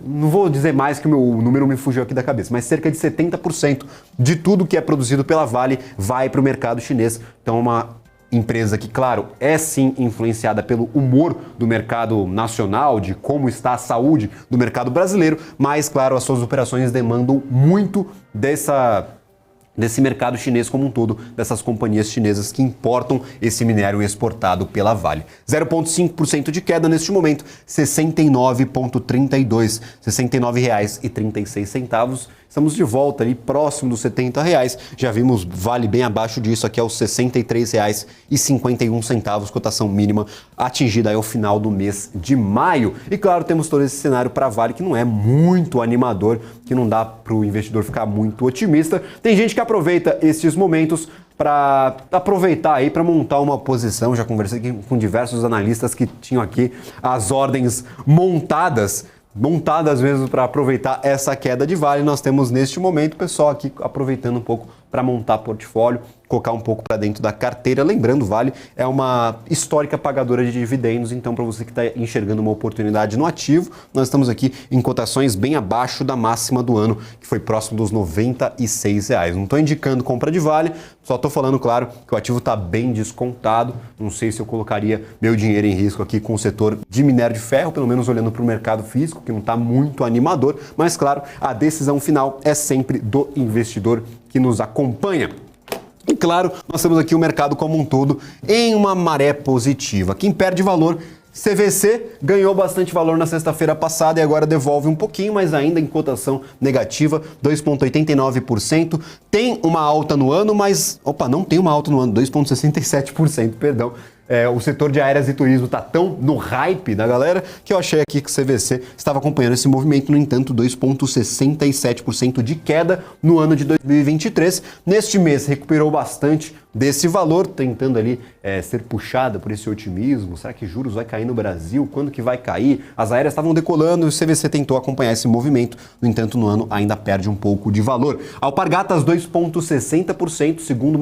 não vou dizer mais que o meu número me fugiu aqui da cabeça, mas cerca de 70% de tudo que é produzido pela Vale vai para o mercado chinês. Então, uma empresa que, claro, é sim influenciada pelo humor do mercado nacional, de como está a saúde do mercado brasileiro, mas, claro, as suas operações demandam muito desse mercado chinês como um todo, dessas companhias chinesas que importam esse minério exportado pela Vale. 0,5% de queda neste momento, 69,32, R$ 69,36. Estamos de volta ali próximo dos R$70. Já vimos Vale bem abaixo disso, aqui aos R$ 63,51, cotação mínima atingida aí ao final do mês de maio. E claro, temos todo esse cenário para Vale que não é muito animador, que não dá para o investidor ficar muito otimista. Tem gente que aproveita esses momentos para aproveitar aí para montar uma posição. Já conversei com diversos analistas que tinham aqui as ordens montadas mesmo para aproveitar essa queda de Vale. Nós temos neste momento o pessoal aqui aproveitando um pouco para montar portfólio, colocar um pouco para dentro da carteira. Lembrando, Vale é uma histórica pagadora de dividendos, então para você que está enxergando uma oportunidade no ativo, nós estamos aqui em cotações bem abaixo da máxima do ano, que foi próximo dos R$ 96. Não estou indicando compra de Vale, só estou falando, claro, que o ativo está bem descontado. Não sei se eu colocaria meu dinheiro em risco aqui com o setor de minério de ferro, pelo menos olhando para o mercado físico, que não está muito animador, mas claro, a decisão final é sempre do investidor que nos acompanha. E claro, nós temos aqui o mercado como um todo em uma maré positiva. Quem perde valor, CVC, ganhou bastante valor na sexta-feira passada e agora devolve um pouquinho, mas ainda em cotação negativa, 2,89%. Tem uma alta no ano, mas... não tem uma alta no ano, 2,67%, perdão. O setor de aéreas e turismo está tão no hype da galera que eu achei aqui que o CVC estava acompanhando esse movimento. No entanto, 2,67% de queda no ano de 2023. Neste mês recuperou bastante desse valor, tentando ali ser puxada por esse otimismo. Será que juros vai cair no Brasil? Quando que vai cair? As aéreas estavam decolando e o CVC tentou acompanhar esse movimento. No entanto, no ano ainda perde um pouco de valor. Alpargatas 2,60%, segunda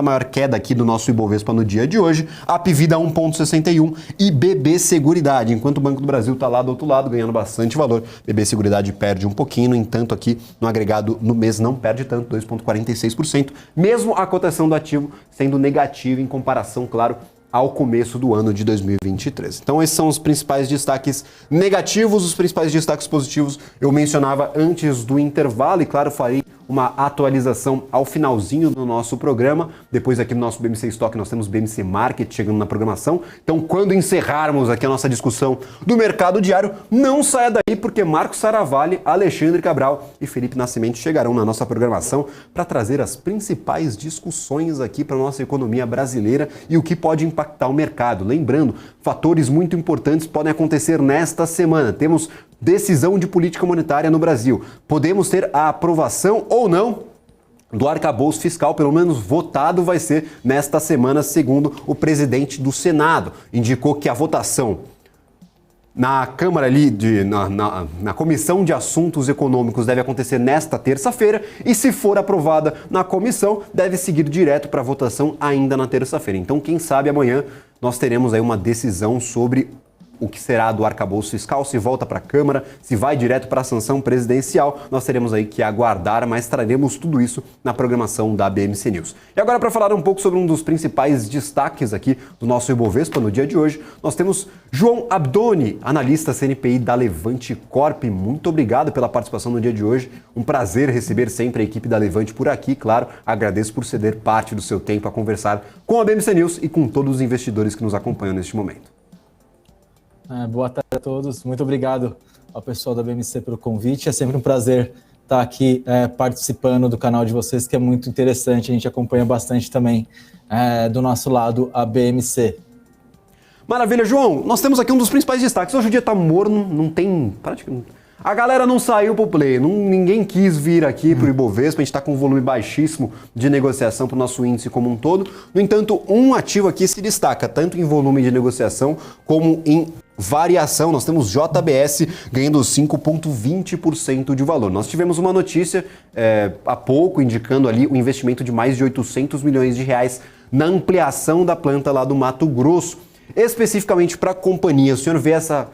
maior queda aqui do nosso Ibovespa no dia de hoje. Apvida 1,61% e BB Seguridade. Enquanto o Banco do Brasil está lá do outro lado, ganhando bastante valor, BB Seguridade perde um pouquinho. No entanto, aqui no agregado no mês não perde tanto, 2,46%. Mesmo a cotação do ativo sendo negativa em comparação, claro, ao começo do ano de 2023. Então esses são os principais destaques negativos, os principais destaques positivos eu mencionava antes do intervalo e claro, farei uma atualização ao finalzinho do nosso programa. Depois aqui no nosso BMC Stock nós temos BMC Market chegando na programação. Então quando encerrarmos aqui a nossa discussão do mercado diário, não saia daí porque Marcos Saravalli, Alexandre Cabral e Felipe Nascimento chegarão na nossa programação para trazer as principais discussões aqui para a nossa economia brasileira e o que pode impactar o mercado. Lembrando, fatores muito importantes podem acontecer nesta semana. Temos decisão de política monetária no Brasil. Podemos ter a aprovação ou não do arcabouço fiscal, pelo menos votado vai ser nesta semana, segundo o presidente do Senado. Indicou que a votação na Câmara ali, na Comissão de Assuntos Econômicos deve acontecer nesta terça-feira e se for aprovada na comissão, deve seguir direto para a votação ainda na terça-feira. Então, quem sabe amanhã nós teremos aí uma decisão sobre o que será do arcabouço fiscal, se volta para a Câmara, se vai direto para a sanção presidencial. Nós teremos aí que aguardar, mas traremos tudo isso na programação da BMC News. E agora, para falar um pouco sobre um dos principais destaques aqui do nosso Ibovespa no dia de hoje, nós temos João Abdoni, analista CNPI da Levante Corp. Muito obrigado pela participação no dia de hoje. Um prazer receber sempre a equipe da Levante por aqui. Claro, agradeço por ceder parte do seu tempo a conversar com a BMC News e com todos os investidores que nos acompanham neste momento. Boa tarde a todos. Muito obrigado ao pessoal da BMC pelo convite. É sempre um prazer estar aqui participando do canal de vocês, que é muito interessante. A gente acompanha bastante também do nosso lado a BMC. Maravilha, João. Nós temos aqui um dos principais destaques. Hoje o dia está morno, não tem... A galera não saiu pro play, ninguém quis vir aqui pro Ibovespa, a gente está com um volume baixíssimo de negociação para o nosso índice como um todo. No entanto, um ativo aqui se destaca, tanto em volume de negociação como em variação. Nós temos JBS ganhando 5,20% de valor. Nós tivemos uma notícia há pouco indicando ali o investimento de mais de 800 milhões de reais na ampliação da planta lá do Mato Grosso, especificamente para a companhia. O senhor vê essa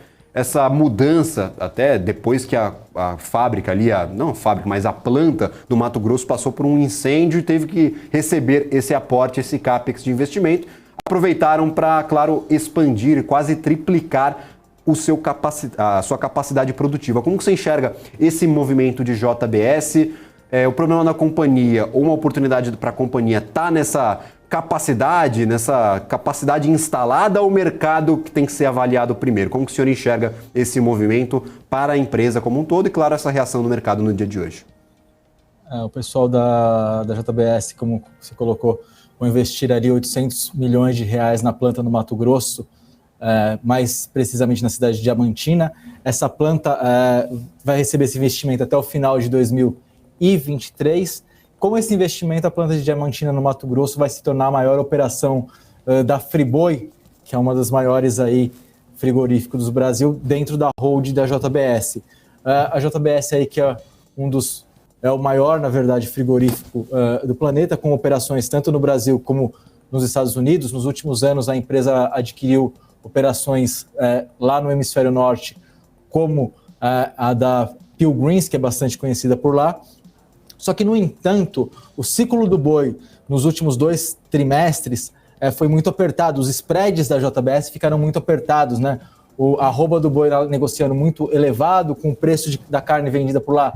mudança, até depois que a fábrica ali, não a fábrica, mas a planta do Mato Grosso passou por um incêndio e teve que receber esse aporte, esse CAPEX de investimento, aproveitaram para, claro, expandir, quase triplicar a sua capacidade produtiva. Como que você enxerga esse movimento de JBS? O problema da companhia ou uma oportunidade para a companhia está nessa capacidade instalada ou o mercado que tem que ser avaliado primeiro? Como que o senhor enxerga esse movimento para a empresa como um todo e, claro, essa reação do mercado no dia de hoje? O pessoal da JBS, como você colocou, vão investir ali 800 milhões de reais na planta no Mato Grosso, mais precisamente na cidade de Diamantina. Essa planta vai receber esse investimento até o final de 2023. Com esse investimento, a planta de Diamantina no Mato Grosso vai se tornar a maior operação da Friboi, que é uma das maiores aí frigoríficos do Brasil, dentro da hold da JBS. A JBS aí que é o maior, na verdade, frigorífico do planeta, com operações tanto no Brasil como nos Estados Unidos. Nos últimos anos, a empresa adquiriu operações lá no hemisfério norte, como a da Pilgrims, que é bastante conhecida por lá. Só que, no entanto, o ciclo do boi nos últimos 2 trimestres foi muito apertado. Os spreads da JBS ficaram muito apertados, né? A arroba do boi negociando muito elevado, com o preço da carne vendida por lá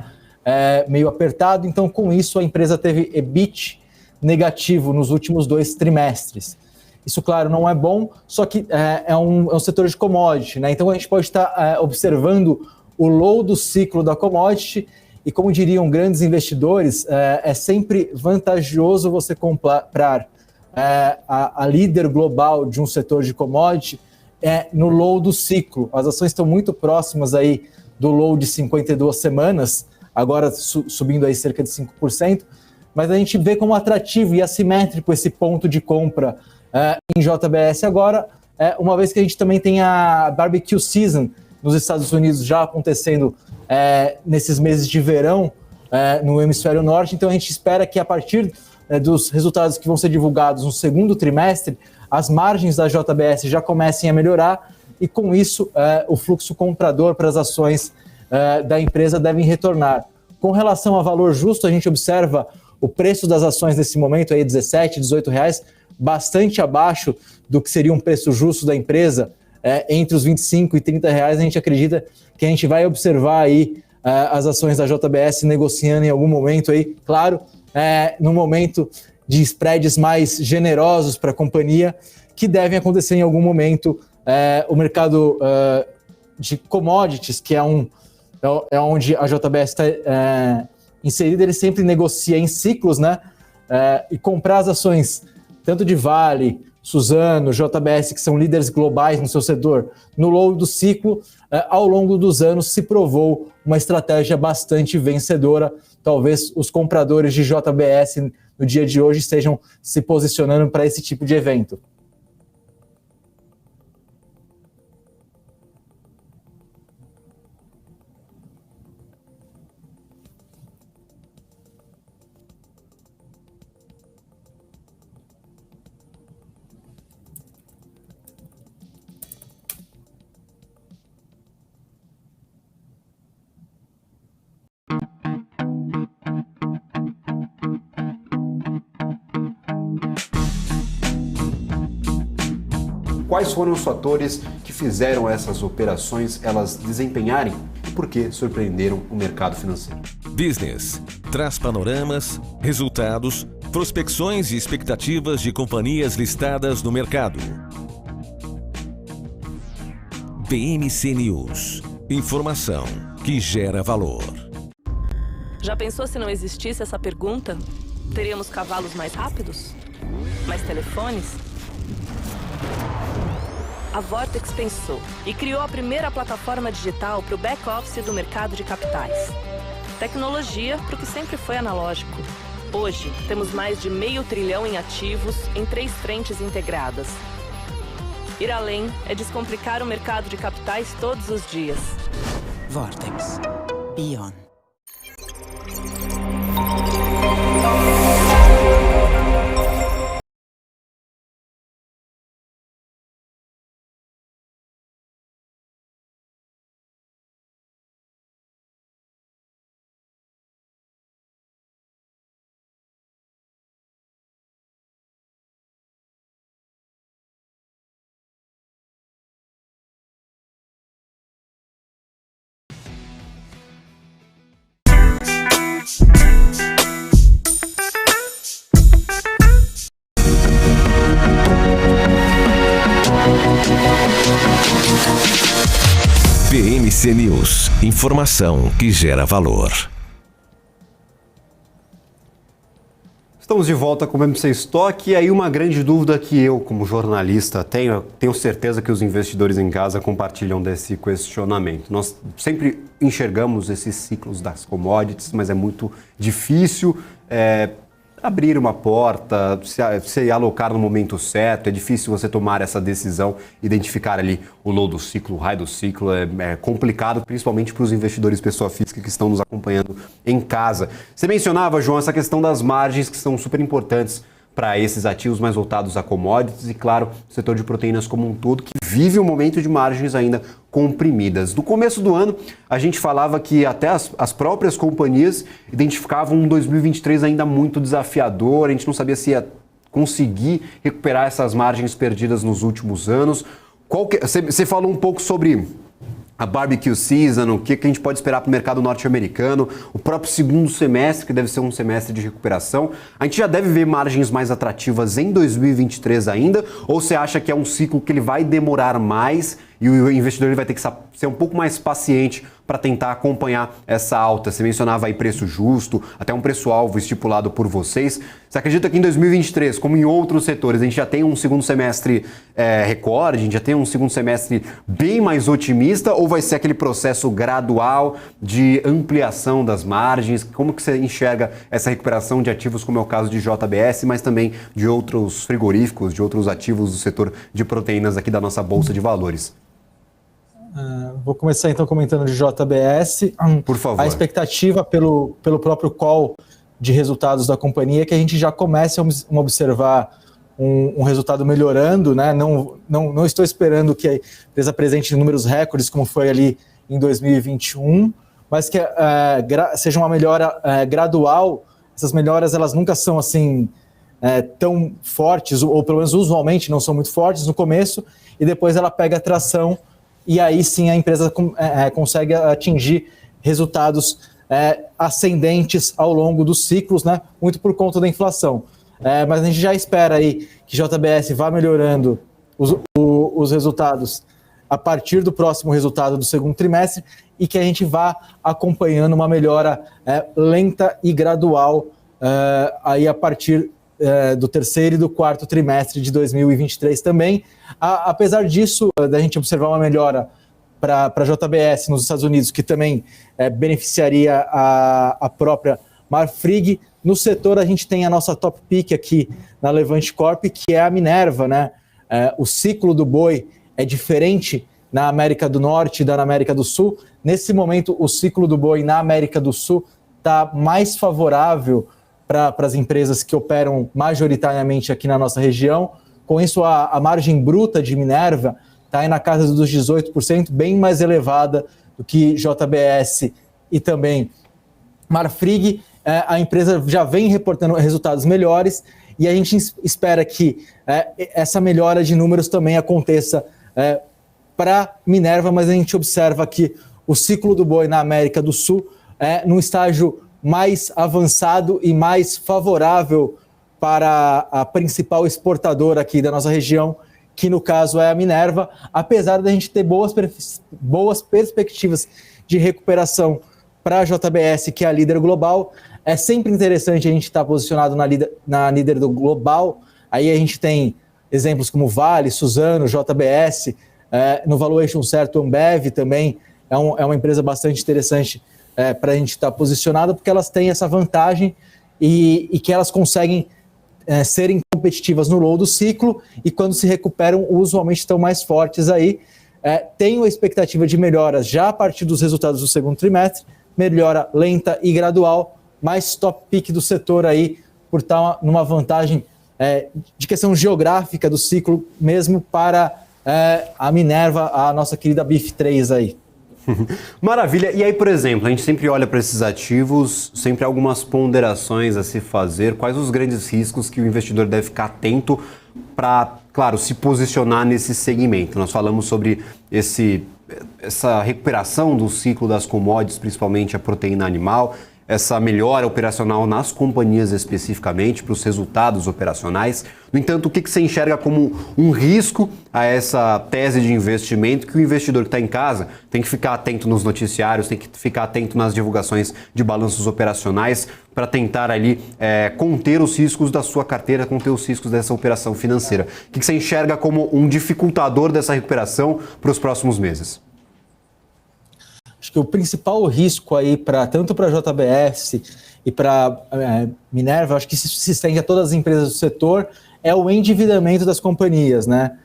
meio apertado. Então, com isso, a empresa teve EBIT negativo nos últimos 2 trimestres. Isso, claro, não é bom, só que é um setor de commodity, né? Então, a gente pode estar observando o low do ciclo da commodity. E como diriam grandes investidores, é sempre vantajoso você comprar a líder global de um setor de commodity no low do ciclo. As ações estão muito próximas aí do low de 52 semanas, agora subindo aí cerca de 5%. mas a gente vê como atrativo e assimétrico esse ponto de compra em JBS agora, uma vez que a gente também tem a Barbecue Season nos Estados Unidos já acontecendo nesses meses de verão no hemisfério norte, então a gente espera que a partir dos resultados que vão ser divulgados no segundo trimestre, as margens da JBS já comecem a melhorar e com isso o fluxo comprador para as ações da empresa devem retornar. Com relação a valor justo, a gente observa o preço das ações nesse momento aí R$17, R$18, bastante abaixo do que seria um preço justo da empresa, entre os R$25 e R$30. A gente acredita que a gente vai observar aí as ações da JBS negociando em algum momento aí, claro, no momento de spreads mais generosos para a companhia, que devem acontecer em algum momento. O mercado de commodities, que é onde a JBS está inserida, ele sempre negocia em ciclos, né? E comprar as ações tanto de Vale, Suzano, JBS, que são líderes globais no seu setor, no longo do ciclo, ao longo dos anos, se provou uma estratégia bastante vencedora. Talvez os compradores de JBS no dia de hoje estejam se posicionando para esse tipo de evento. Quais foram os fatores que fizeram essas operações elas desempenharem e por que surpreenderam o mercado financeiro? Business traz panoramas, resultados, prospecções e expectativas de companhias listadas no mercado. BMC News. Informação que gera valor. Já pensou se não existisse essa pergunta? Teríamos cavalos mais rápidos? Mais telefones? A Vortex pensou e criou a primeira plataforma digital para o back-office do mercado de capitais. Tecnologia para o que sempre foi analógico. Hoje, temos mais de R$500 bilhão em ativos em 3 frentes integradas. Ir além é descomplicar o mercado de capitais todos os dias. Vortex. Beyond. BMC News. Informação que gera valor. Estamos de volta com o BMC Stock e aí uma grande dúvida que eu, como jornalista, tenho certeza que os investidores em casa compartilham desse questionamento. Nós sempre enxergamos esses ciclos das commodities, mas é muito difícil abrir uma porta, se alocar no momento certo, é difícil você tomar essa decisão, identificar ali o low do ciclo, o high do ciclo, é complicado, principalmente para os investidores pessoa física que estão nos acompanhando em casa. Você mencionava, João, essa questão das margens que são super importantes para esses ativos mais voltados a commodities e, claro, o setor de proteínas como um todo, que vive um momento de margens ainda comprimidas. No começo do ano, a gente falava que até as próprias companhias identificavam um 2023 ainda muito desafiador, a gente não sabia se ia conseguir recuperar essas margens perdidas nos últimos anos. Você falou um pouco sobre a Barbecue Season, o que a gente pode esperar para o mercado norte-americano, o próprio segundo semestre, que deve ser um semestre de recuperação. A gente já deve ver margens mais atrativas em 2023 ainda? Ou você acha que é um ciclo que ele vai demorar mais e o investidor ele vai ter que ser um pouco mais paciente para tentar acompanhar essa alta? Você mencionava aí preço justo, até um preço-alvo estipulado por vocês. Você acredita que em 2023, como em outros setores, a gente já tem um segundo semestre recorde, a gente já tem um segundo semestre bem mais otimista, ou vai ser aquele processo gradual de ampliação das margens? Como que você enxerga essa recuperação de ativos, como é o caso de JBS, mas também de outros frigoríficos, de outros ativos do setor de proteínas aqui da nossa Bolsa de Valores? Vou começar então comentando de JBS. Por favor. A expectativa pelo próprio call de resultados da companhia é que a gente já comece a observar um resultado melhorando, né? Não estou esperando que a empresa apresente números recordes como foi ali em 2021, mas que seja uma melhora gradual. Essas melhoras elas nunca são assim tão fortes, ou pelo menos usualmente não são muito fortes no começo, e depois ela pega a tração e aí sim a empresa consegue atingir resultados ascendentes ao longo dos ciclos, né? Muito por conta da inflação. Mas a gente já espera aí que JBS vá melhorando os resultados a partir do próximo resultado do segundo trimestre e que a gente vá acompanhando uma melhora lenta e gradual aí a partir do terceiro e do quarto trimestre de 2023 também. Apesar disso, da gente observar uma melhora para a JBS nos Estados Unidos, que também beneficiaria a própria Marfrig. No setor, a gente tem a nossa top pick aqui na Levante Corp, que é a Minerva, né? O ciclo do boi é diferente na América do Norte e na América do Sul. Nesse momento, o ciclo do boi na América do Sul está mais favorável para as empresas que operam majoritariamente aqui na nossa região. Com isso, a margem bruta de Minerva está aí na casa dos 18%, bem mais elevada do que JBS e também Marfrig. A empresa já vem reportando resultados melhores e a gente espera que essa melhora de números também aconteça para Minerva, mas a gente observa que o ciclo do boi na América do Sul num estágio mais avançado e mais favorável para a principal exportadora aqui da nossa região, que no caso é a Minerva, apesar da gente ter boas perspectivas de recuperação para a JBS, que é a líder global. É sempre interessante a gente estar posicionado na líder do global. Aí a gente tem exemplos como Vale, Suzano, JBS, no valuation certo, Ambev também é uma empresa bastante interessante para a gente estar posicionado, porque elas têm essa vantagem e que elas conseguem serem competitivas no low do ciclo e quando se recuperam, usualmente estão mais fortes aí. Tenho a expectativa de melhoras já a partir dos resultados do segundo trimestre, melhora lenta e gradual, mais top pick do setor aí, por estar numa vantagem de questão geográfica do ciclo mesmo para a Minerva, a nossa querida BIF3 aí. Maravilha. E aí, por exemplo, a gente sempre olha para esses ativos, sempre há algumas ponderações a se fazer. Quais os grandes riscos que o investidor deve ficar atento para, claro, se posicionar nesse segmento? Nós falamos sobre essa recuperação do ciclo das commodities, principalmente a proteína animal, essa melhora operacional nas companhias especificamente, para os resultados operacionais. No entanto, o que você enxerga como um risco a essa tese de investimento que o investidor que está em casa tem que ficar atento nos noticiários, tem que ficar atento nas divulgações de balanços operacionais para tentar ali conter os riscos da sua carteira, conter os riscos dessa operação financeira? O que você enxerga como um dificultador dessa recuperação para os próximos meses? Acho que o principal risco aí, tanto para a JBS e para Minerva, acho que se estende a todas as empresas do setor, é o endividamento das companhias, né?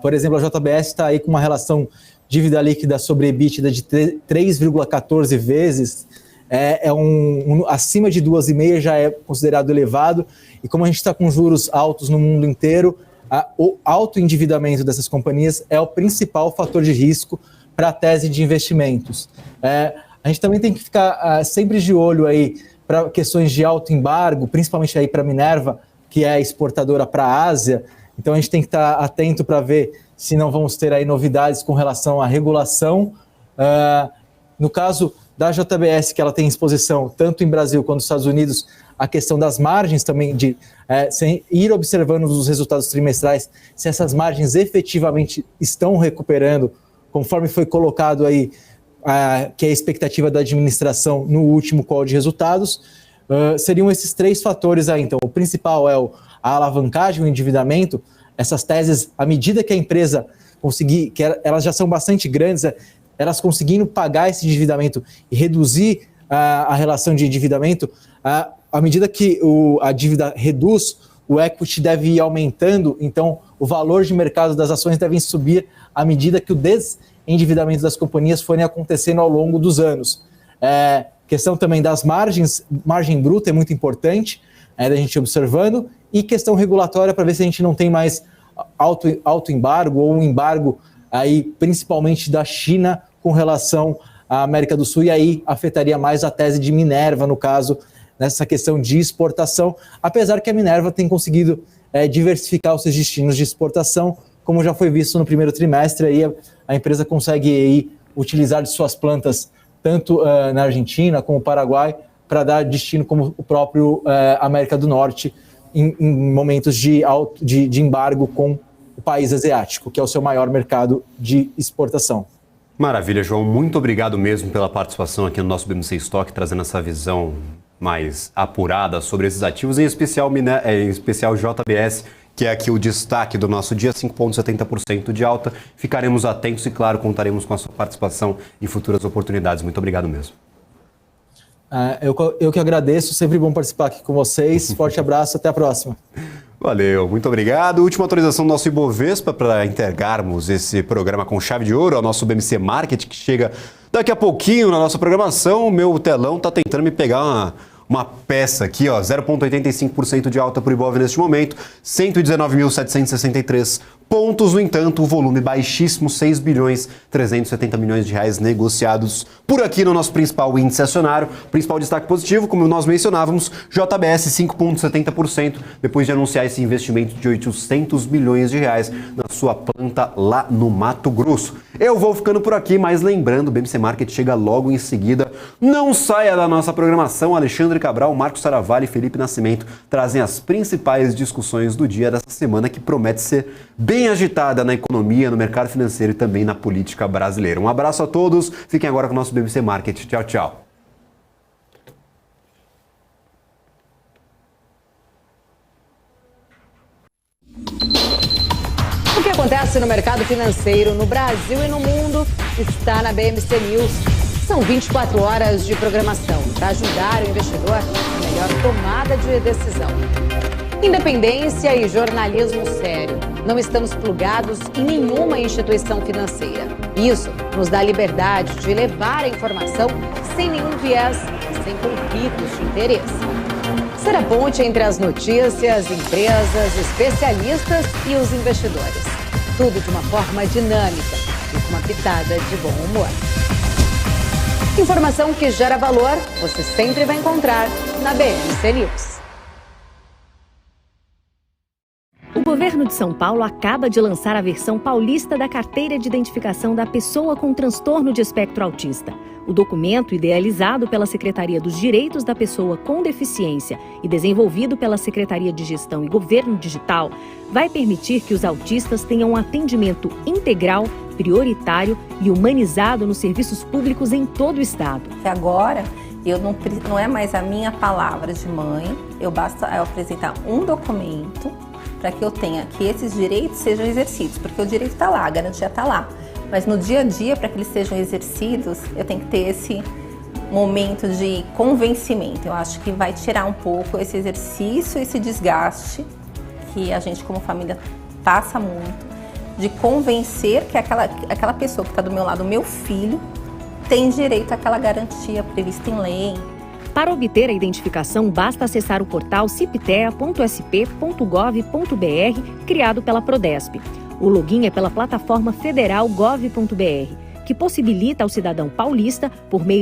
Por exemplo, a JBS está aí com uma relação dívida líquida sobre EBITDA de 3,14 vezes, acima de 2,5 já é considerado elevado, e como a gente está com juros altos no mundo inteiro, o alto endividamento dessas companhias é o principal fator de risco para a tese de investimentos. A gente também tem que ficar sempre de olho aí para questões de alto embargo, principalmente aí para a Minerva, que é exportadora para a Ásia. Então a gente tem que estar atento para ver se não vamos ter aí novidades com relação à regulação. No caso da JBS, que ela tem exposição tanto em Brasil quanto nos Estados Unidos, a questão das margens também, de ir observando os resultados trimestrais, se essas margens efetivamente estão recuperando, conforme foi colocado aí que é a expectativa da administração no último call de resultados. Seriam esses 3 fatores aí. Então, o principal é a alavancagem, o endividamento. Essas teses, à medida que a empresa conseguir, que elas já são bastante grandes, elas conseguindo pagar esse endividamento e reduzir a relação de endividamento, à medida que a dívida reduz, o equity deve ir aumentando, então o valor de mercado das ações deve subir à medida que o desendividamento das companhias forem acontecendo ao longo dos anos. Questão também das margens, margem bruta é muito importante, da gente observando, e questão regulatória para ver se a gente não tem mais alto embargo ou um embargo aí, principalmente da China com relação à América do Sul, e aí afetaria mais a tese de Minerva, no caso, nessa questão de exportação, apesar que a Minerva tem conseguido diversificar os seus destinos de exportação, como já foi visto no primeiro trimestre, aí a empresa consegue aí utilizar de suas plantas tanto na Argentina como no Paraguai para dar destino como o próprio América do Norte em momentos de embargo com o país asiático, que é o seu maior mercado de exportação. Maravilha, João. Muito obrigado mesmo pela participação aqui no nosso BMC Stock, trazendo essa visão mais apurada sobre esses ativos, em especial JBS, que é aqui o destaque do nosso dia, 5,70% de alta. Ficaremos atentos e, claro, contaremos com a sua participação em futuras oportunidades. Muito obrigado mesmo. Eu que agradeço, sempre bom participar aqui com vocês. Forte abraço, até a próxima. Valeu, muito obrigado. Última atualização do nosso Ibovespa para entregarmos esse programa com chave de ouro ao nosso BMC Market, que chega daqui a pouquinho na nossa programação. O meu telão está tentando me pegar uma peça aqui, 0,85% de alta para o Ibov neste momento, 119.763 pontos. No entanto, o volume baixíssimo, 6 bilhões 370 milhões de reais negociados por aqui no nosso principal índice acionário. Principal destaque positivo, como nós mencionávamos, JBS 5,70%, depois de anunciar esse investimento de 800 milhões de reais na sua planta lá no Mato Grosso. Eu vou ficando por aqui, mas lembrando, o BMC Market chega logo em seguida. Não saia da nossa programação. Alexandre Cabral, Marcos Saravalli e Felipe Nascimento trazem as principais discussões do dia dessa semana, que promete ser bem agitada na economia, no mercado financeiro e também na política brasileira. Um abraço a todos. Fiquem agora com o nosso BMC Market. Tchau, tchau. O que acontece no mercado financeiro no Brasil e no mundo está na BMC News. São 24 horas de programação para ajudar o investidor na melhor tomada de decisão. Independência e jornalismo sério. Não estamos plugados em nenhuma instituição financeira. Isso nos dá liberdade de levar a informação sem nenhum viés e sem conflitos de interesse. Ser a ponte entre as notícias, empresas, especialistas e os investidores. Tudo de uma forma dinâmica e com uma pitada de bom humor. Informação que gera valor, você sempre vai encontrar na BMC News. O governo de São Paulo acaba de lançar a versão paulista da Carteira de Identificação da Pessoa com Transtorno de Espectro Autista. O documento, idealizado pela Secretaria dos Direitos da Pessoa com Deficiência e desenvolvido pela Secretaria de Gestão e Governo Digital, vai permitir que os autistas tenham um atendimento integral, prioritário e humanizado nos serviços públicos em todo o estado. Agora, não é mais a minha palavra de mãe, basta eu apresentar um documento para que eu tenha que esses direitos sejam exercidos, porque o direito está lá, a garantia está lá. Mas no dia a dia, para que eles sejam exercidos, eu tenho que ter esse momento de convencimento. Eu acho que vai tirar um pouco esse exercício, esse desgaste que a gente como família passa muito, de convencer que aquela pessoa que está do meu lado, meu filho, tem direito àquela garantia prevista em lei. Para obter a identificação, basta acessar o portal ciptea.sp.gov.br, criado pela Prodesp. O login é pela plataforma federal gov.br, que possibilita ao cidadão paulista, por meio